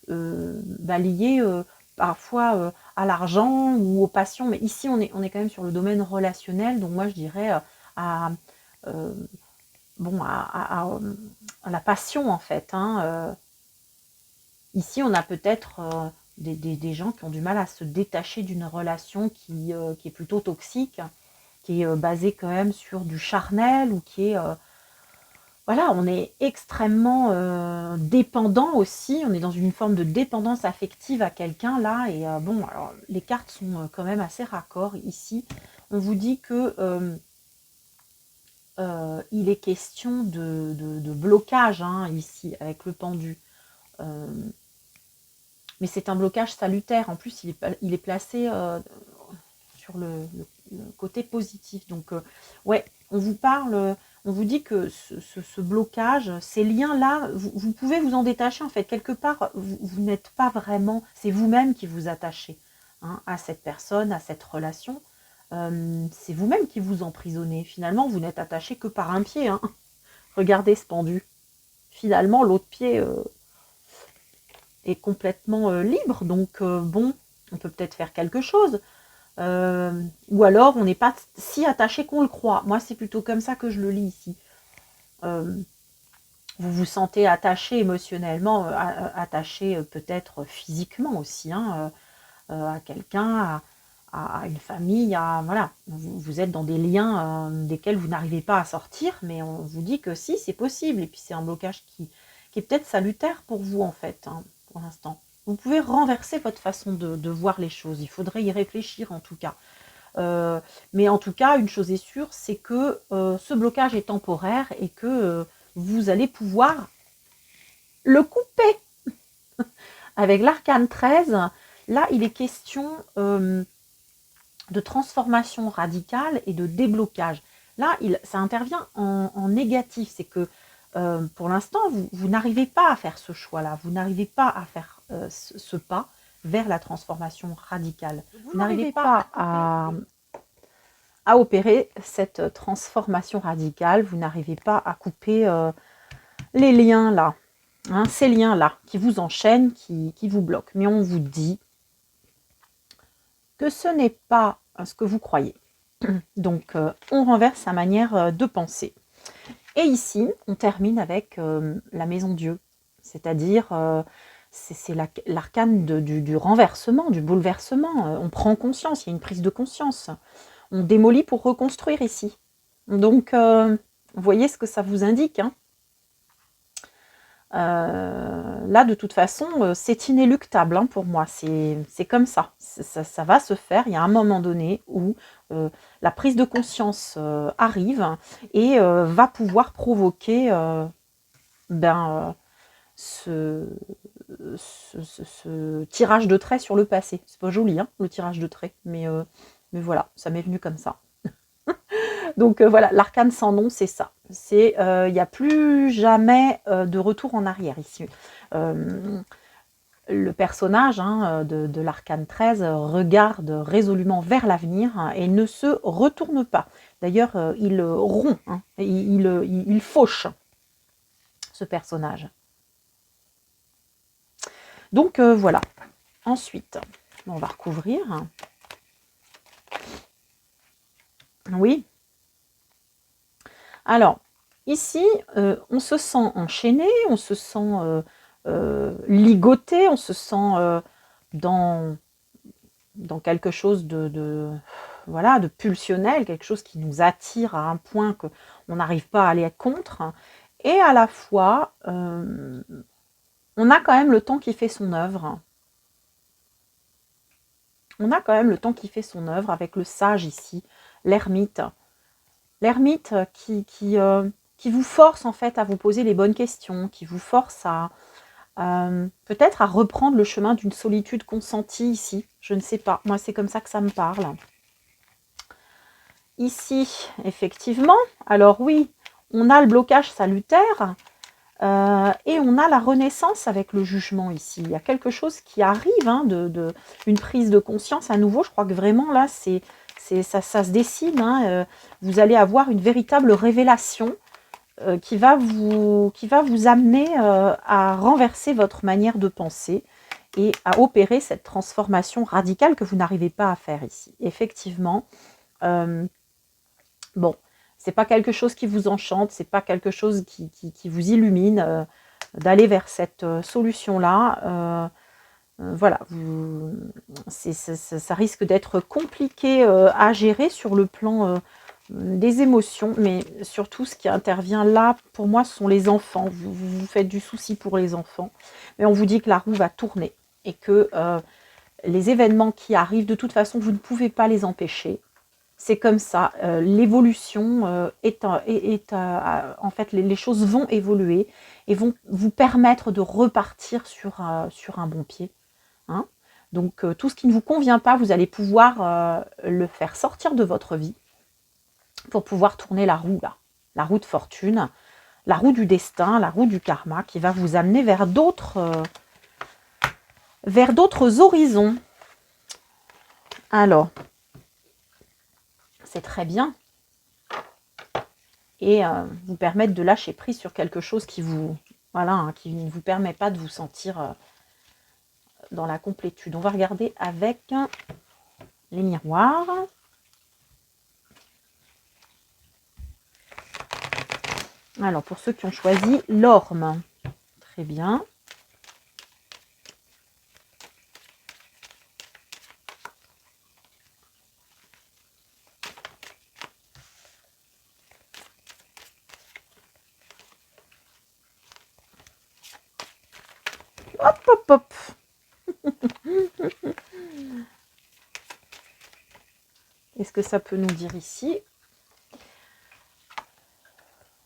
liées parfois à l'argent ou aux passions. Mais ici, on est quand même sur le domaine relationnel. Donc moi, je dirais à la passion, en fait. Hein, ici, on a peut-être des gens qui ont du mal à se détacher d'une relation qui est plutôt toxique, qui est basée quand même sur du charnel ou qui est... voilà, on est extrêmement dépendant aussi, on est dans une forme de dépendance affective à quelqu'un là, et bon, alors les cartes sont quand même assez raccords ici. On vous dit que il est question de blocage hein, ici, avec le pendu. Mais c'est un blocage salutaire, en plus il est placé sur le côté positif. Donc ouais, on vous parle... On vous dit que ce blocage, ces liens-là, vous pouvez vous en détacher en fait. Quelque part, vous n'êtes pas vraiment... C'est vous-même qui vous attachez hein, à cette personne, à cette relation. C'est vous-même qui vous emprisonnez. Finalement, vous n'êtes attaché que par un pied. Hein. Regardez ce pendu. Finalement, l'autre pied est complètement libre. Donc bon, on peut peut-être faire quelque chose. Ou alors on n'est pas si attaché qu'on le croit. Moi c'est plutôt comme ça que je le lis ici. Vous vous sentez attaché émotionnellement, attaché peut-être physiquement aussi hein, à quelqu'un, à une famille, voilà. Vous êtes dans des liens desquels vous n'arrivez pas à sortir, mais on vous dit que si, c'est possible. Et puis c'est un blocage qui est peut-être salutaire pour vous en fait, hein, pour l'instant. Vous pouvez renverser votre façon de voir les choses. Il faudrait y réfléchir en tout cas. Mais en tout cas, une chose est sûre, c'est que ce blocage est temporaire et que vous allez pouvoir le couper. Avec l'arcane 13, là, il est question de transformation radicale et de déblocage. Là, ça intervient en négatif. C'est que pour l'instant, vous n'arrivez pas à faire ce choix-là. Vous n'arrivez pas à faire ce pas vers la transformation radicale. Vous n'arrivez pas à opérer cette transformation radicale. Vous n'arrivez pas à couper les liens là, hein, ces liens-là qui vous enchaînent, qui vous bloquent. Mais on vous dit que ce n'est pas ce que vous croyez. Donc, on renverse sa manière de penser. Et ici, on termine avec la maison Dieu, c'est-à-dire c'est l'arcane du renversement, du bouleversement. On prend conscience, il y a une prise de conscience. On démolit pour reconstruire ici. Donc, vous voyez ce que ça vous indique, hein. Là, de toute façon, c'est inéluctable, hein, pour moi. C'est comme ça. Ça va se faire. Il y a un moment donné où la prise de conscience arrive et va pouvoir provoquer ce tirage de trait sur le passé. C'est pas joli, hein, le tirage de trait, mais voilà, ça m'est venu comme ça. Donc voilà, l'arcane sans nom, c'est ça. C'est il n'y a plus jamais de retour en arrière ici. Le personnage, hein, de l'arcane 13 regarde résolument vers l'avenir, hein, et ne se retourne pas. D'ailleurs, il rompt, hein, il fauche ce personnage. Donc voilà. Ensuite, on va recouvrir. Oui. Alors, ici, on se sent enchaîné, on se sent ligoté, on se sent dans quelque chose voilà, de pulsionnel, quelque chose qui nous attire à un point qu'on n'arrive pas à aller contre. Et à la fois, on a quand même le temps qui fait son œuvre. On a quand même le temps qui fait son œuvre avec le sage ici, l'ermite. L'ermite qui vous force en fait à vous poser les bonnes questions, qui vous force à peut-être à reprendre le chemin d'une solitude consentie ici. Je ne sais pas, moi c'est comme ça que ça me parle. Ici, effectivement, alors oui, on a le blocage salutaire et on a la renaissance avec le jugement ici. Il y a quelque chose qui arrive, hein, une prise de conscience à nouveau. Je crois que vraiment là, ça se dessine, hein, vous allez avoir une véritable révélation qui va vous amener à renverser votre manière de penser et à opérer cette transformation radicale que vous n'arrivez pas à faire ici. Effectivement, bon, c'est pas quelque chose qui vous enchante, c'est pas quelque chose qui vous illumine d'aller vers cette solution-là. Voilà, ça risque d'être compliqué à gérer sur le plan des émotions, mais surtout ce qui intervient là, pour moi, ce sont les enfants. Vous faites du souci pour les enfants, mais on vous dit que la roue va tourner et que les événements qui arrivent, de toute façon, vous ne pouvez pas les empêcher. C'est comme ça, l'évolution en fait, les choses vont évoluer et vont vous permettre de repartir sur un bon pied. Hein. Donc tout ce qui ne vous convient pas, vous allez pouvoir le faire sortir de votre vie pour pouvoir tourner la roue là, la roue de fortune, la roue du destin, la roue du karma qui va vous amener vers d'autres horizons. Alors, c'est très bien. Et vous permettre de lâcher prise sur quelque chose qui vous, voilà, hein, qui ne vous permet pas de vous sentir dans la complétude. On va regarder avec les miroirs. Alors, pour ceux qui ont choisi l'orme, très bien. Hop, hop, hop. Qu'est-ce que ça peut nous dire ici?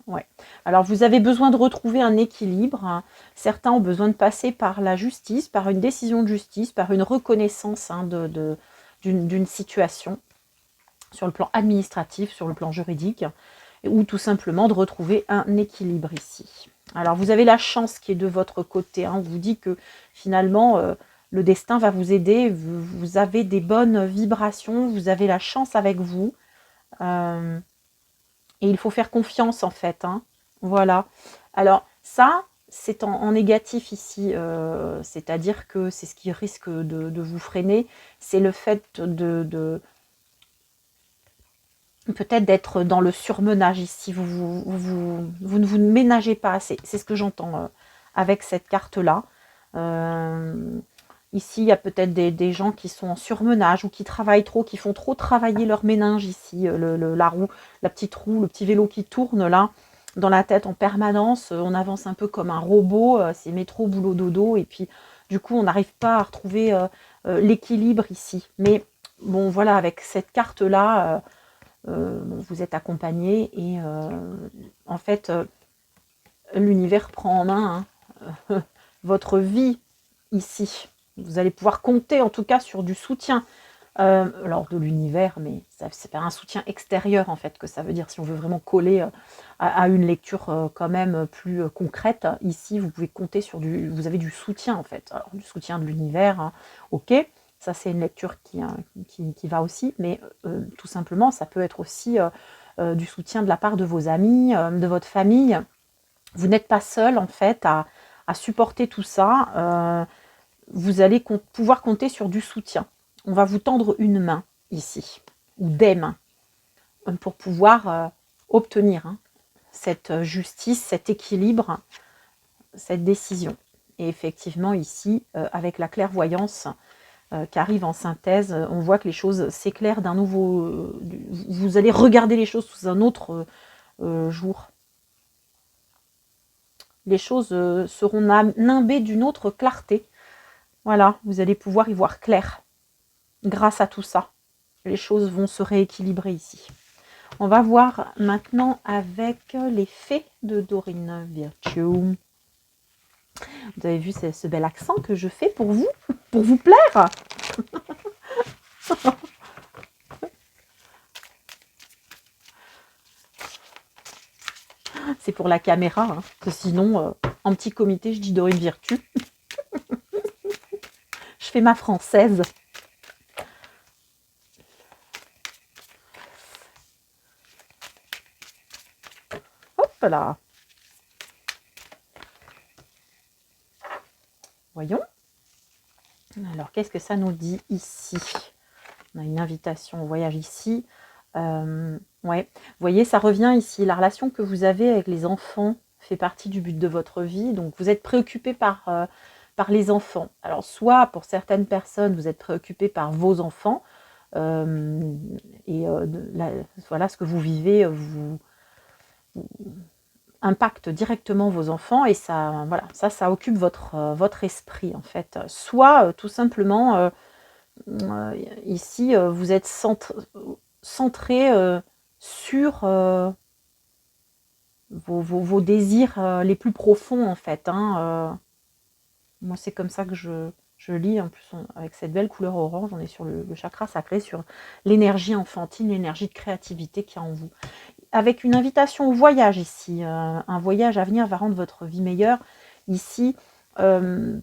Ouais. Alors, vous avez besoin de retrouver un équilibre. Certains ont besoin de passer par la justice, par une décision de justice, par une reconnaissance, hein, d'une situation sur le plan administratif, sur le plan juridique, ou tout simplement de retrouver un équilibre ici. Alors, vous avez la chance qui est de votre côté. Hein. On vous dit que finalement, le destin va vous aider. Vous avez des bonnes vibrations. Vous avez la chance avec vous. Et il faut faire confiance en fait, hein. Voilà. Alors ça, c'est en négatif ici, c'est-à-dire que c'est ce qui risque de vous freiner, c'est le fait peut-être d'être dans le surmenage ici, vous ne vous ménagez pas assez, c'est ce que j'entends avec cette carte-là. Ici, il y a peut-être des gens qui sont en surmenage ou qui travaillent trop, qui font trop travailler leur méninge ici, la roue, la petite roue, le petit vélo qui tourne là, dans la tête en permanence. On avance un peu comme un robot, c'est métro, boulot, dodo, et puis du coup, on n'arrive pas à retrouver l'équilibre ici. Mais bon, voilà, avec cette carte-là, vous êtes accompagné et en fait, l'univers prend en main hein, votre vie ici. Vous allez pouvoir compter en tout cas sur du soutien alors de l'univers, mais c'est pas un soutien extérieur en fait que ça veut dire si on veut vraiment coller à une lecture quand même plus concrète. Ici, vous pouvez compter sur vous avez du soutien en fait, alors, du soutien de l'univers, hein, ok. Ça, c'est une lecture qui va aussi, mais tout simplement, ça peut être aussi du soutien de la part de vos amis, de votre famille. Vous n'êtes pas seul, en fait, à supporter tout ça. Vous allez pouvoir compter sur du soutien. On va vous tendre une main, ici, ou des mains, pour pouvoir obtenir hein, cette justice, cet équilibre, cette décision. Et effectivement, ici, avec la clairvoyance, qui arrive en synthèse, on voit que les choses s'éclairent d'un nouveau... vous allez regarder les choses sous un autre jour. Les choses seront nimbées d'une autre clarté. Voilà, vous allez pouvoir y voir clair. Grâce à tout ça, les choses vont se rééquilibrer ici. On va voir maintenant avec les fées de Dorine Virtue. Vous avez vu ce bel accent que je fais pour vous plaire. C'est pour la caméra, hein, que sinon, en petit comité, je dis Dorine Virtue. Je fais ma française. Hop là. Voyons. Alors, qu'est-ce que ça nous dit ici? On a une invitation au voyage ici. Ouais, vous voyez, ça revient ici. La relation que vous avez avec les enfants fait partie du but de votre vie. Donc, vous êtes préoccupé par les enfants. Alors, soit pour certaines personnes, vous êtes préoccupé par vos enfants. Voilà, ce que vous vivez vous impacte directement vos enfants. Et ça, voilà, ça occupe votre esprit, en fait. Soit, tout simplement... ici, vous êtes centré sur vos désirs les plus profonds, en fait. Hein, moi, c'est comme ça que je lis. En plus, avec cette belle couleur orange, on est sur le chakra sacré, sur l'énergie enfantine, l'énergie de créativité qu'il y a en vous. Avec une invitation au voyage ici. Un voyage à venir va rendre votre vie meilleure. Ici, on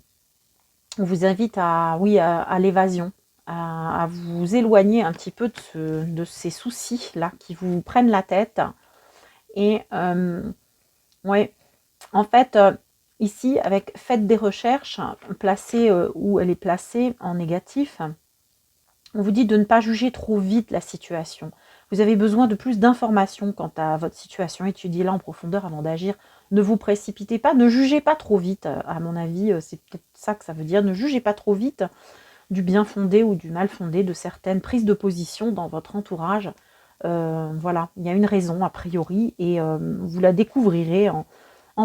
vous invite à l'évasion. À vous éloigner un petit peu de ces soucis-là qui vous prennent la tête. Et ouais, en fait, ici, avec faites des recherches, placez où elle est placée en négatif, on vous dit de ne pas juger trop vite la situation. Vous avez besoin de plus d'informations quant à votre situation. Étudiez-la en profondeur avant d'agir. Ne vous précipitez pas, ne jugez pas trop vite. À mon avis, c'est peut-être ça que ça veut dire. Ne jugez pas trop vite du bien fondé ou du mal fondé de certaines prises de position dans votre entourage. Voilà, il y a une raison a priori et vous la découvrirez en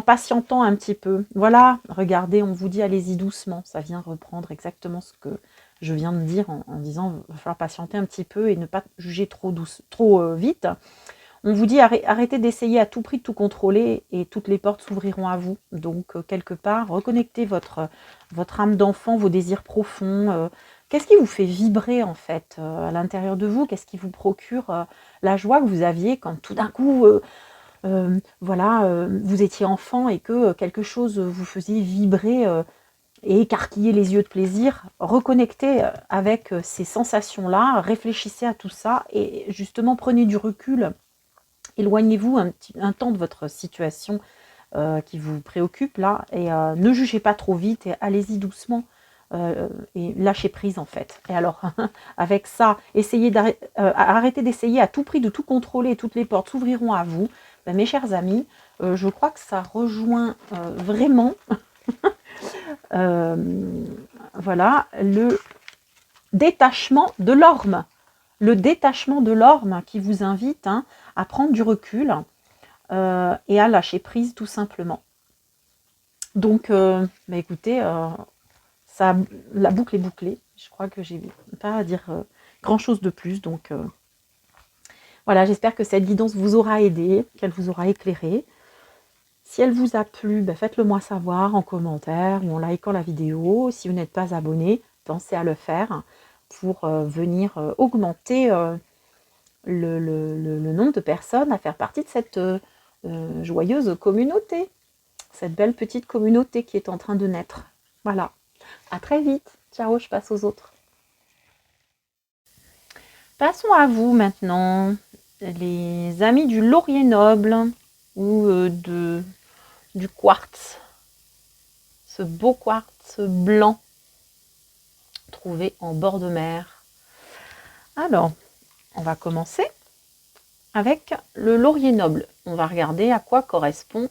patientant un petit peu. Voilà, regardez, on vous dit allez-y doucement. Ça vient reprendre exactement ce que je viens de dire en disant il va falloir patienter un petit peu et ne pas juger trop vite. On vous dit arrêtez d'essayer à tout prix de tout contrôler et toutes les portes s'ouvriront à vous. Donc, quelque part, reconnectez votre âme d'enfant, vos désirs profonds. Qu'est-ce qui vous fait vibrer, en fait, à l'intérieur de vous? Qu'est-ce qui vous procure la joie que vous aviez quand tout d'un coup, voilà, vous étiez enfant et que quelque chose vous faisait vibrer et écarquiller les yeux de plaisir, reconnectez avec ces sensations-là, réfléchissez à tout ça et justement prenez du recul, éloignez-vous un temps de votre situation qui vous préoccupe là et ne jugez pas trop vite et allez-y doucement et lâchez prise en fait. Et alors avec ça, essayez arrêtez d'essayer à tout prix de tout contrôler, toutes les portes s'ouvriront à vous. Ben, mes chers amis, je crois que ça rejoint vraiment voilà, le détachement de l'orme. Le détachement de l'orme qui vous invite à prendre du recul et à lâcher prise tout simplement. Donc, bah écoutez, ça, la boucle est bouclée. Je crois que j'ai pas à dire grand chose de plus. Donc, voilà, j'espère que cette guidance vous aura aidé, qu'elle vous aura éclairé. Si elle vous a plu, bah faites-le moi savoir en commentaire ou en likant la vidéo. Si vous n'êtes pas abonné, pensez à le faire pour venir augmenter le nombre de personnes à faire partie de cette joyeuse communauté. Cette belle petite communauté qui est en train de naître. Voilà. À très vite. Ciao, je passe aux autres. Passons à vous maintenant, les amis du laurier noble ou du quartz. Ce beau quartz blanc trouvé en bord de mer. Alors, on va commencer avec le laurier noble. On va regarder à quoi correspond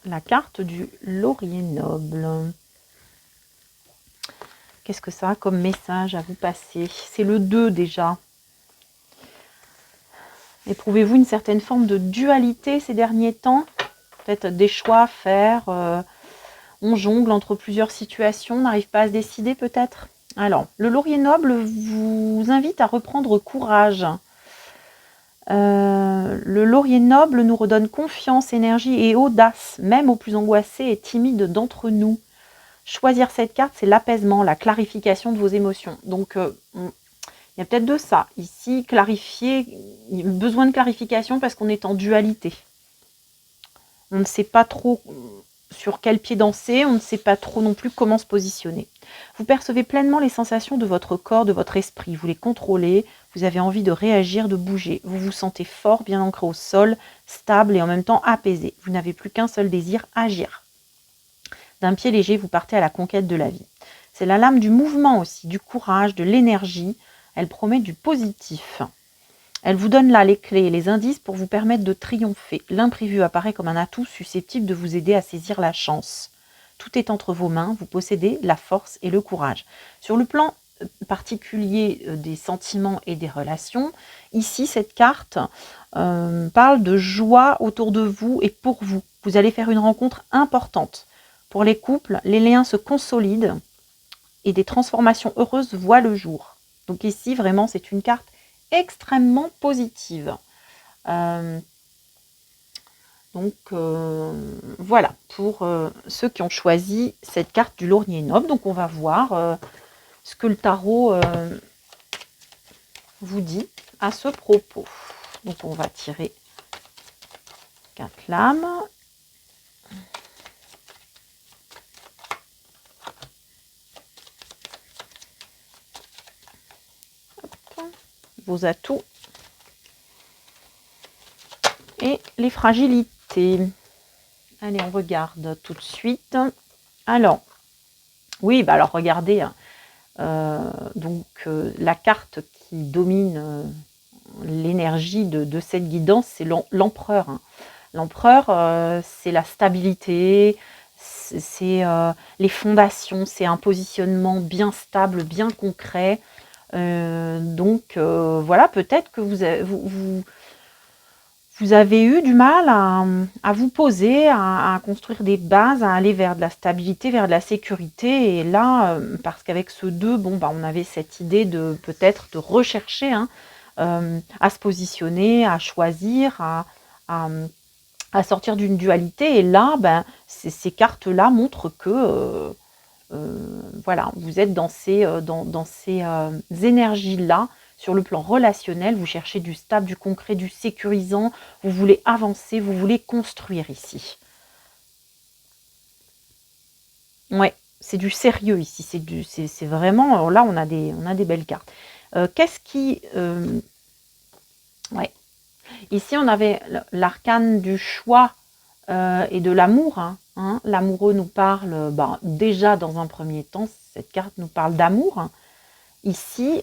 la carte du laurier noble. Qu'est-ce que ça a comme message à vous passer? C'est le 2 déjà. Éprouvez-vous une certaine forme de dualité ces derniers temps? Peut-être des choix à faire. On jongle entre plusieurs situations, on n'arrive pas à se décider peut-être. Alors, le laurier noble vous invite à reprendre courage. Le laurier noble nous redonne confiance, énergie et audace, même aux plus angoissés et timides d'entre nous. Choisir cette carte, c'est l'apaisement, la clarification de vos émotions. Donc, il y a peut-être de ça. Ici, clarifier, besoin de clarification parce qu'on est en dualité. On ne sait pas trop sur quel pied danser, on ne sait pas trop non plus comment se positionner. Vous percevez pleinement les sensations de votre corps, de votre esprit. Vous les contrôlez, vous avez envie de réagir, de bouger. Vous vous sentez fort, bien ancré au sol, stable et en même temps apaisé. Vous n'avez plus qu'un seul désir, agir. D'un pied léger, vous partez à la conquête de la vie. C'est la lame du mouvement aussi, du courage, de l'énergie. Elle promet du positif. Elle vous donne là les clés et les indices pour vous permettre de triompher. L'imprévu apparaît comme un atout susceptible de vous aider à saisir la chance. Tout est entre vos mains, vous possédez la force et le courage. Sur le plan particulier des sentiments et des relations, ici cette carte parle de joie autour de vous et pour vous. Vous allez faire une rencontre importante. Pour les couples, les liens se consolident et des transformations heureuses voient le jour. Donc ici, vraiment, c'est une carte extrêmement positive. Voilà, pour ceux qui ont choisi cette carte du laurier noble. Donc on va voir ce que le tarot vous dit à ce propos. Donc on va tirer 4 lames. Vos atouts et les fragilités. Allez, on regarde tout de suite. Alors, oui, bah alors regardez, la carte qui domine l'énergie de cette guidance, c'est l'empereur. L'empereur, c'est la stabilité, c'est les fondations, c'est un positionnement bien stable, bien concret. Voilà, peut-être que vous avez eu du mal à vous poser, à construire des bases, à aller vers de la stabilité, vers de la sécurité. Et là, parce qu'avec ce 2, on avait cette idée de peut-être de rechercher à se positionner, à choisir, à sortir d'une dualité. Et là, ces cartes-là montrent que voilà, vous êtes dans ces énergies-là. Sur le plan relationnel, vous cherchez du stable, du concret, du sécurisant. Vous voulez avancer, vous voulez construire ici. Ouais, c'est du sérieux ici. C'est vraiment... Là, on a des belles cartes. Qu'est-ce qui... ouais. Ici, on avait l'arcane du choix et de l'amour. Hein. L'amoureux nous parle, déjà dans un premier temps, cette carte nous parle d'amour. Hein. Ici,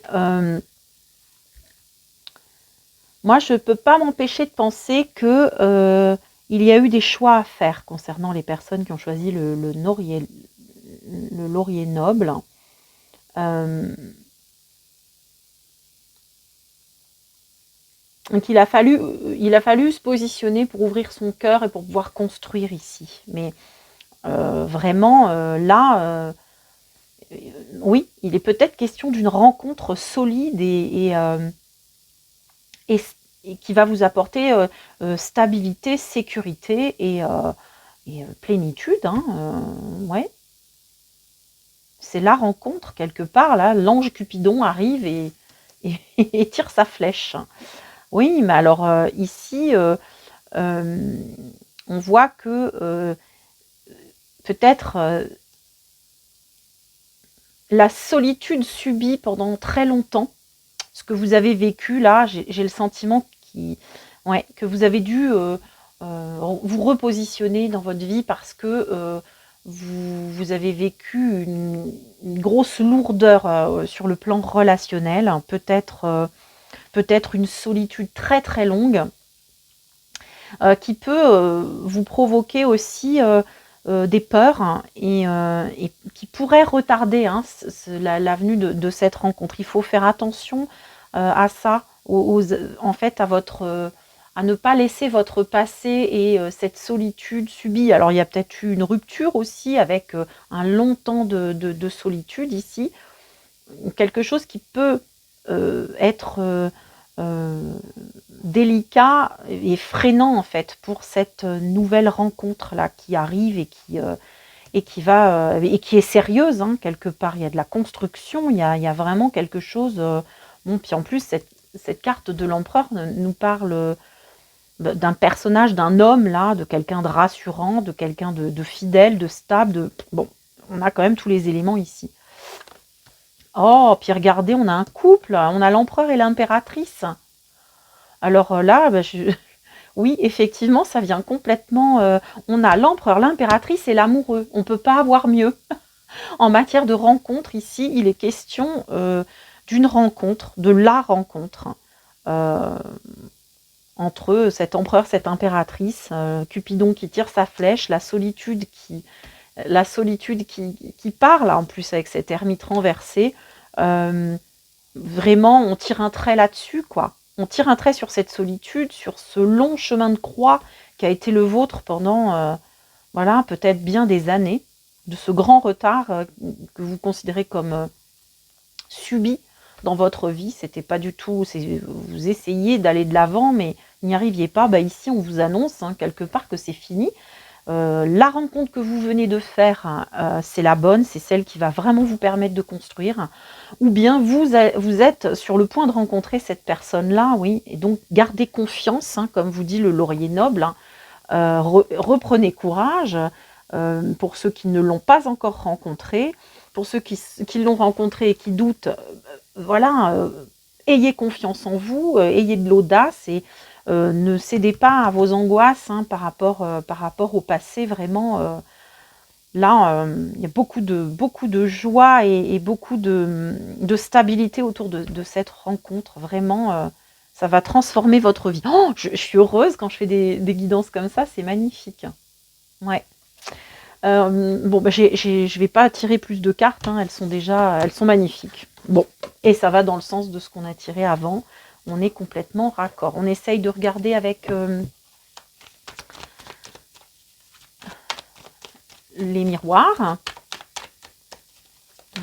moi, je ne peux pas m'empêcher de penser que il y a eu des choix à faire concernant les personnes qui ont choisi le laurier noble. Donc il a fallu se positionner pour ouvrir son cœur et pour pouvoir construire ici. Mais vraiment, là, oui, il est peut-être question d'une rencontre solide et qui va vous apporter stabilité, sécurité et plénitude. Hein, ouais. C'est la rencontre, quelque part, là, l'ange Cupidon arrive et tire sa flèche. Oui, mais alors ici, on voit que peut-être la solitude subie pendant très longtemps, ce que vous avez vécu là, j'ai le sentiment que vous avez dû vous repositionner dans votre vie parce que vous avez vécu une grosse lourdeur sur le plan relationnel, hein, peut-être une solitude très très longue qui peut vous provoquer aussi des peurs, hein, et qui pourrait retarder, hein, la venue de cette rencontre. Il faut faire attention à ça, en fait à ne pas laisser votre passé et cette solitude subie. Alors il y a peut-être eu une rupture aussi avec un long temps de solitude ici, quelque chose qui peut être délicat et freinant en fait pour cette nouvelle rencontre là qui arrive et qui va et qui est sérieuse, hein, quelque part. Il y a de la construction, il y a vraiment quelque chose. Bon, puis en plus cette carte de l'empereur nous parle d'un personnage, d'un homme là, de quelqu'un de rassurant, de quelqu'un de fidèle, de stable. Bon, on a quand même tous les éléments ici. Oh, puis regardez, on a un couple, on a l'empereur et l'impératrice. Alors là, oui, effectivement, ça vient complètement... on a l'empereur, l'impératrice et l'amoureux. On ne peut pas avoir mieux. En matière de rencontre, ici, il est question d'une rencontre, de la rencontre, euh, entre cet empereur, cette impératrice, Cupidon qui tire sa flèche, la solitude qui part, là, en plus, avec cette ermite renversée. Vraiment, on tire un trait là-dessus, quoi. On tire un trait sur cette solitude, sur ce long chemin de croix qui a été le vôtre pendant, voilà, peut-être bien des années, de ce grand retard que vous considérez comme subi dans votre vie. C'était pas du tout, vous essayez d'aller de l'avant, mais n'y arriviez pas. Ici, on vous annonce, hein, quelque part que c'est fini. La rencontre que vous venez de faire, c'est la bonne, c'est celle qui va vraiment vous permettre de construire. Ou bien vous êtes sur le point de rencontrer cette personne-là, oui, et donc gardez confiance, hein, comme vous dit le laurier noble, hein, reprenez courage, pour ceux qui ne l'ont pas encore rencontré, pour ceux qui l'ont rencontré et qui doutent, voilà, ayez confiance en vous, ayez de l'audace et ne cédez pas à vos angoisses, hein, par rapport au passé, vraiment. Là, il y a beaucoup de joie et beaucoup de stabilité autour de cette rencontre. Vraiment, ça va transformer votre vie. Oh, je suis heureuse quand je fais des guidances comme ça, c'est magnifique. Ouais. Bon, je vais pas tirer plus de cartes, hein, elles sont magnifiques. Bon, et ça va dans le sens de ce qu'on a tiré avant. On est complètement raccord. On essaye de regarder avec les miroirs.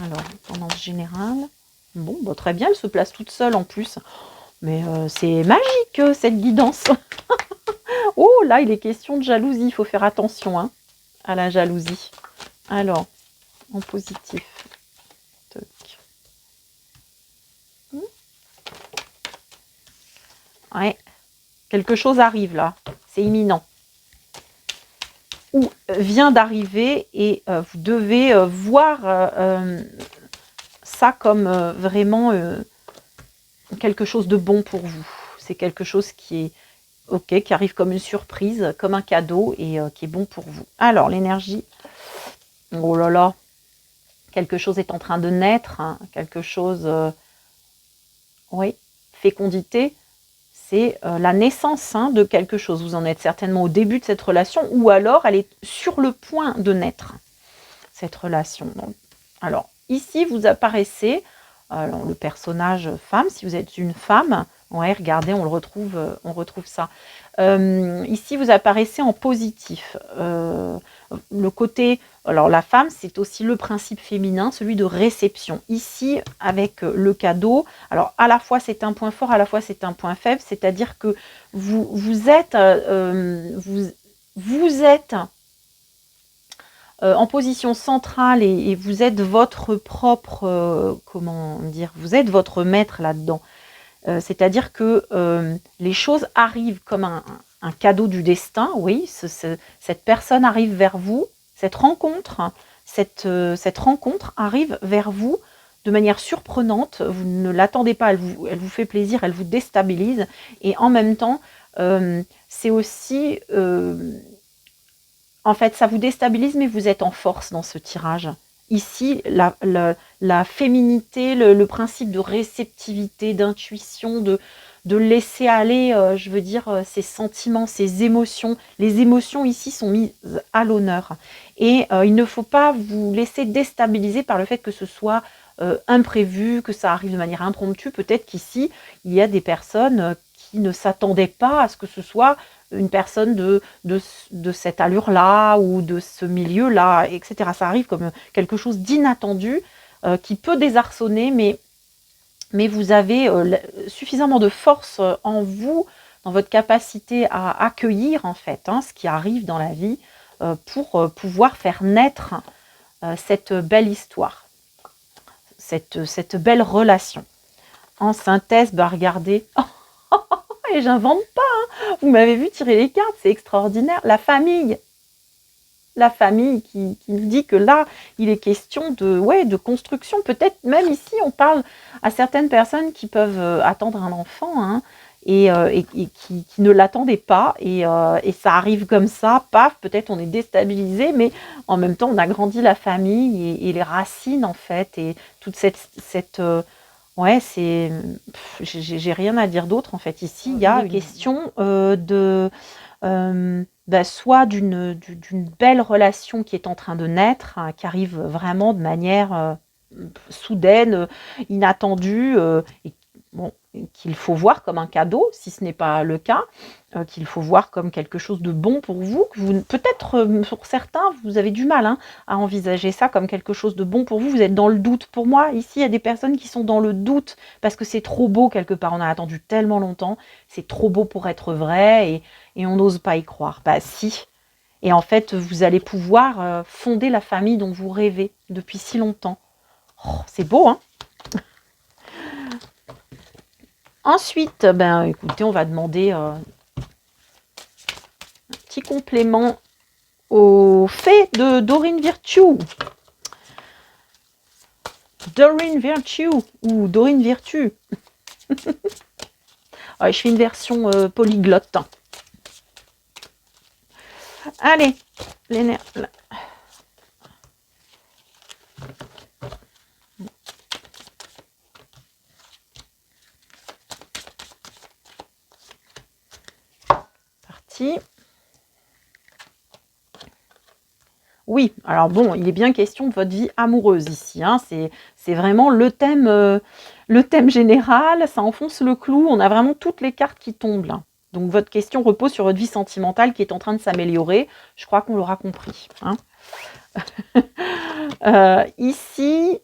Alors, tendance générale. Bon, très bien, elle se place toute seule en plus. Mais c'est magique, cette guidance. Oh, là, il est question de jalousie. Il faut faire attention, hein, à la jalousie. Alors, en positif. Toc. Ouais, quelque chose arrive là. C'est imminent. ou vient d'arriver et vous devez voir ça comme vraiment quelque chose de bon pour vous. C'est quelque chose qui est ok, qui arrive comme une surprise, comme un cadeau et qui est bon pour vous. Alors, l'énergie, oh là là, quelque chose est en train de naître, hein, quelque chose, oui, fécondité, c'est la naissance hein, de quelque chose. Vous en êtes certainement au début de cette relation ou alors elle est sur le point de naître, cette relation. Donc, alors, ici, vous apparaissez, alors, le personnage femme, si vous êtes une femme, ouais, regardez, on retrouve ça. Ici, vous apparaissez en positif. Le côté, alors la femme, c'est aussi le principe féminin, celui de réception. Ici, avec le cadeau, alors à la fois c'est un point fort, à la fois c'est un point faible, c'est-à-dire que vous êtes en position centrale et vous êtes votre propre, comment dire, vous êtes votre maître là-dedans. C'est-à-dire que les choses arrivent comme un cadeau du destin, oui, cette personne arrive vers vous, cette rencontre arrive vers vous de manière surprenante, vous ne l'attendez pas, elle vous fait plaisir, elle vous déstabilise, et en même temps, c'est aussi, en fait, ça vous déstabilise, mais vous êtes en force dans ce tirage. Ici, la féminité, le principe de réceptivité, d'intuition, de laisser aller, je veux dire, ses sentiments, ses émotions. Les émotions ici sont mises à l'honneur. Et il ne faut pas vous laisser déstabiliser par le fait que ce soit imprévu, que ça arrive de manière impromptue. Peut-être qu'ici, il y a des personnes qui ne s'attendaient pas à ce que ce soit une personne de cette allure-là ou de ce milieu-là, etc. Ça arrive comme quelque chose d'inattendu qui peut désarçonner, mais vous avez suffisamment de force en vous, dans votre capacité à accueillir en fait ce qui arrive dans la vie pour pouvoir faire naître cette belle histoire, cette belle relation. En synthèse, bah regardez, et j'invente pas, hein. Vous m'avez vu tirer les cartes, c'est extraordinaire. La famille qui nous dit que là, il est question de construction. Peut-être même ici, on parle à certaines personnes qui peuvent attendre un enfant hein, et qui ne l'attendaient pas. Et ça arrive comme ça, paf, peut-être on est déstabilisé, mais en même temps, on a grandi la famille et les racines, en fait, et toute cette ouais, c'est... J'ai rien à dire d'autre, en fait. Ici, il y a une question soit d'une belle relation qui est en train de naître, hein, qui arrive vraiment de manière soudaine, inattendue, et bon, qu'il faut voir comme un cadeau, si ce n'est pas le cas, qu'il faut voir comme quelque chose de bon pour vous, que vous peut-être pour certains, vous avez du mal hein, à envisager ça comme quelque chose de bon pour vous, vous êtes dans le doute. Pour moi, ici, il y a des personnes qui sont dans le doute parce que c'est trop beau quelque part, on a attendu tellement longtemps, c'est trop beau pour être vrai et on n'ose pas y croire. Bah si. Et en fait, vous allez pouvoir fonder la famille dont vous rêvez depuis si longtemps. Oh, c'est beau, hein? Ensuite, ben, écoutez, on va demander un petit complément au fait de Dorine Virtue. Dorine Virtue ou Dorine Virtue. Ouais, je fais une version polyglotte. Allez, l'énergie. Parti. Oui, alors bon, il est bien question de votre vie amoureuse ici. Hein. C'est vraiment le thème général, ça enfonce le clou. On a vraiment toutes les cartes qui tombent là. Donc votre question repose sur votre vie sentimentale qui est en train de s'améliorer. Je crois qu'on l'aura compris. Hein. Ici,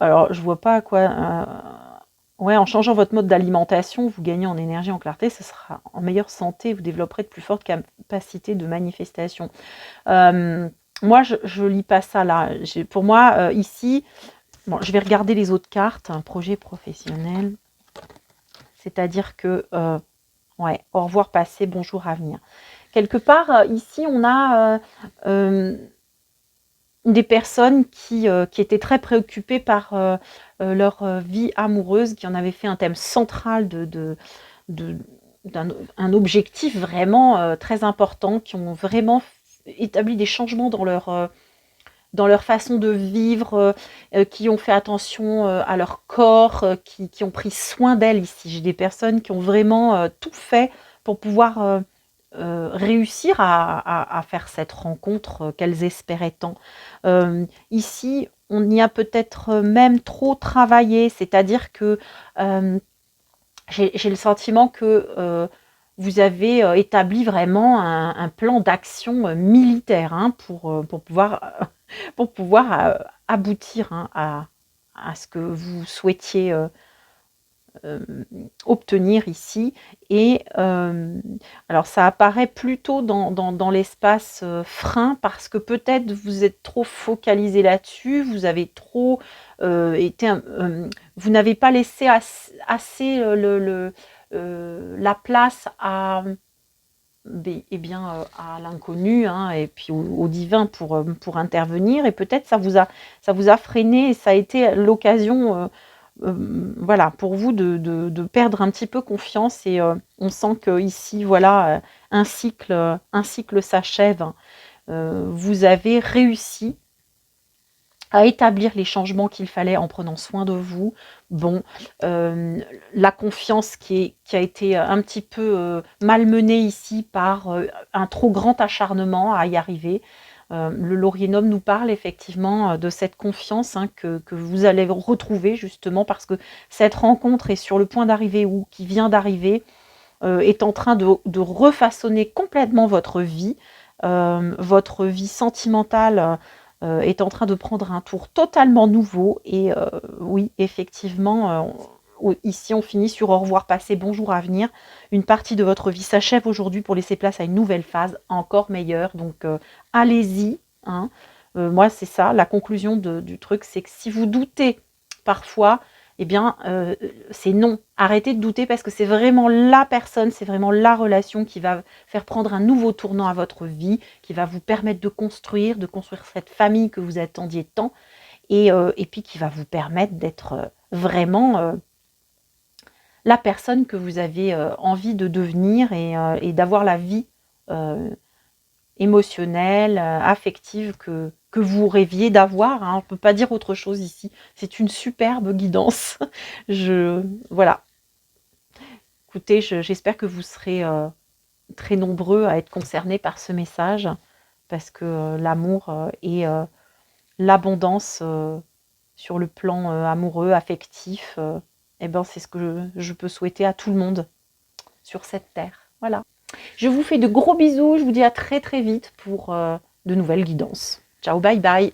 alors je vois pas à quoi... ouais, en changeant votre mode d'alimentation, vous gagnez en énergie, en clarté, ce sera en meilleure santé, vous développerez de plus fortes capacités de manifestation. Moi, je lis pas ça là. Pour moi, ici, bon, je vais regarder les autres cartes. Un projet professionnel, c'est-à-dire que, ouais, au revoir passé, bonjour avenir. quelque part, ici, on a des personnes qui étaient très préoccupées par leur vie amoureuse, qui en avaient fait un thème central de- d'un objectif vraiment très important, qui ont vraiment établi des changements dans leur façon de vivre, qui ont fait attention à leur corps, qui ont pris soin d'elles ici. J'ai des personnes qui ont vraiment tout fait pour pouvoir réussir à faire cette rencontre qu'elles espéraient tant. Ici, on y a peut-être même trop travaillé, c'est-à-dire que j'ai le sentiment que vous avez établi vraiment un plan d'action militaire, hein, pour pouvoir aboutir, hein, à ce que vous souhaitiez euh, obtenir ici. Et alors ça apparaît plutôt dans l'espace frein, parce que peut-être vous êtes trop focalisé là-dessus, vous avez trop été... vous n'avez pas laissé assez la place à... Eh bien, à l'inconnu, hein, et puis au divin pour intervenir, et peut-être ça vous a freiné, et ça a été l'occasion voilà, pour vous de perdre un petit peu confiance, et on sent que ici, voilà, un cycle s'achève. Vous avez réussi à établir les changements qu'il fallait en prenant soin de vous. Bon, la confiance qui a été un petit peu malmenée ici par un trop grand acharnement à y arriver. Le Laurier-Nomme nous parle effectivement de cette confiance, hein, que vous allez retrouver, justement parce que cette rencontre est sur le point d'arriver, ou qui vient d'arriver, est en train de refaçonner complètement votre vie. Votre vie sentimentale est en train de prendre un tour totalement nouveau. Et oui, effectivement, ici on finit sur au revoir passé, bonjour à venir. Une partie de votre vie s'achève aujourd'hui pour laisser place à une nouvelle phase encore meilleure. Donc allez-y, hein. Moi, c'est ça, la conclusion du truc, c'est que si vous doutez parfois, eh bien, c'est non. Arrêtez de douter, parce que c'est vraiment la personne, c'est vraiment la relation qui va faire prendre un nouveau tournant à votre vie, qui va vous permettre de construire cette famille que vous attendiez tant, et puis qui va vous permettre d'être vraiment la personne que vous avez envie de devenir, et d'avoir la vie euh, émotionnelle, affective que vous rêviez d'avoir, hein. On ne peut pas dire autre chose ici. C'est une superbe guidance. Voilà. Écoutez, j'espère que vous serez très nombreux à être concernés par ce message, parce que l'amour et l'abondance sur le plan amoureux, affectif, eh ben, c'est ce que je peux souhaiter à tout le monde sur cette terre. Voilà. Je vous fais de gros bisous, je vous dis à très très vite pour de nouvelles guidances. Ciao, bye bye.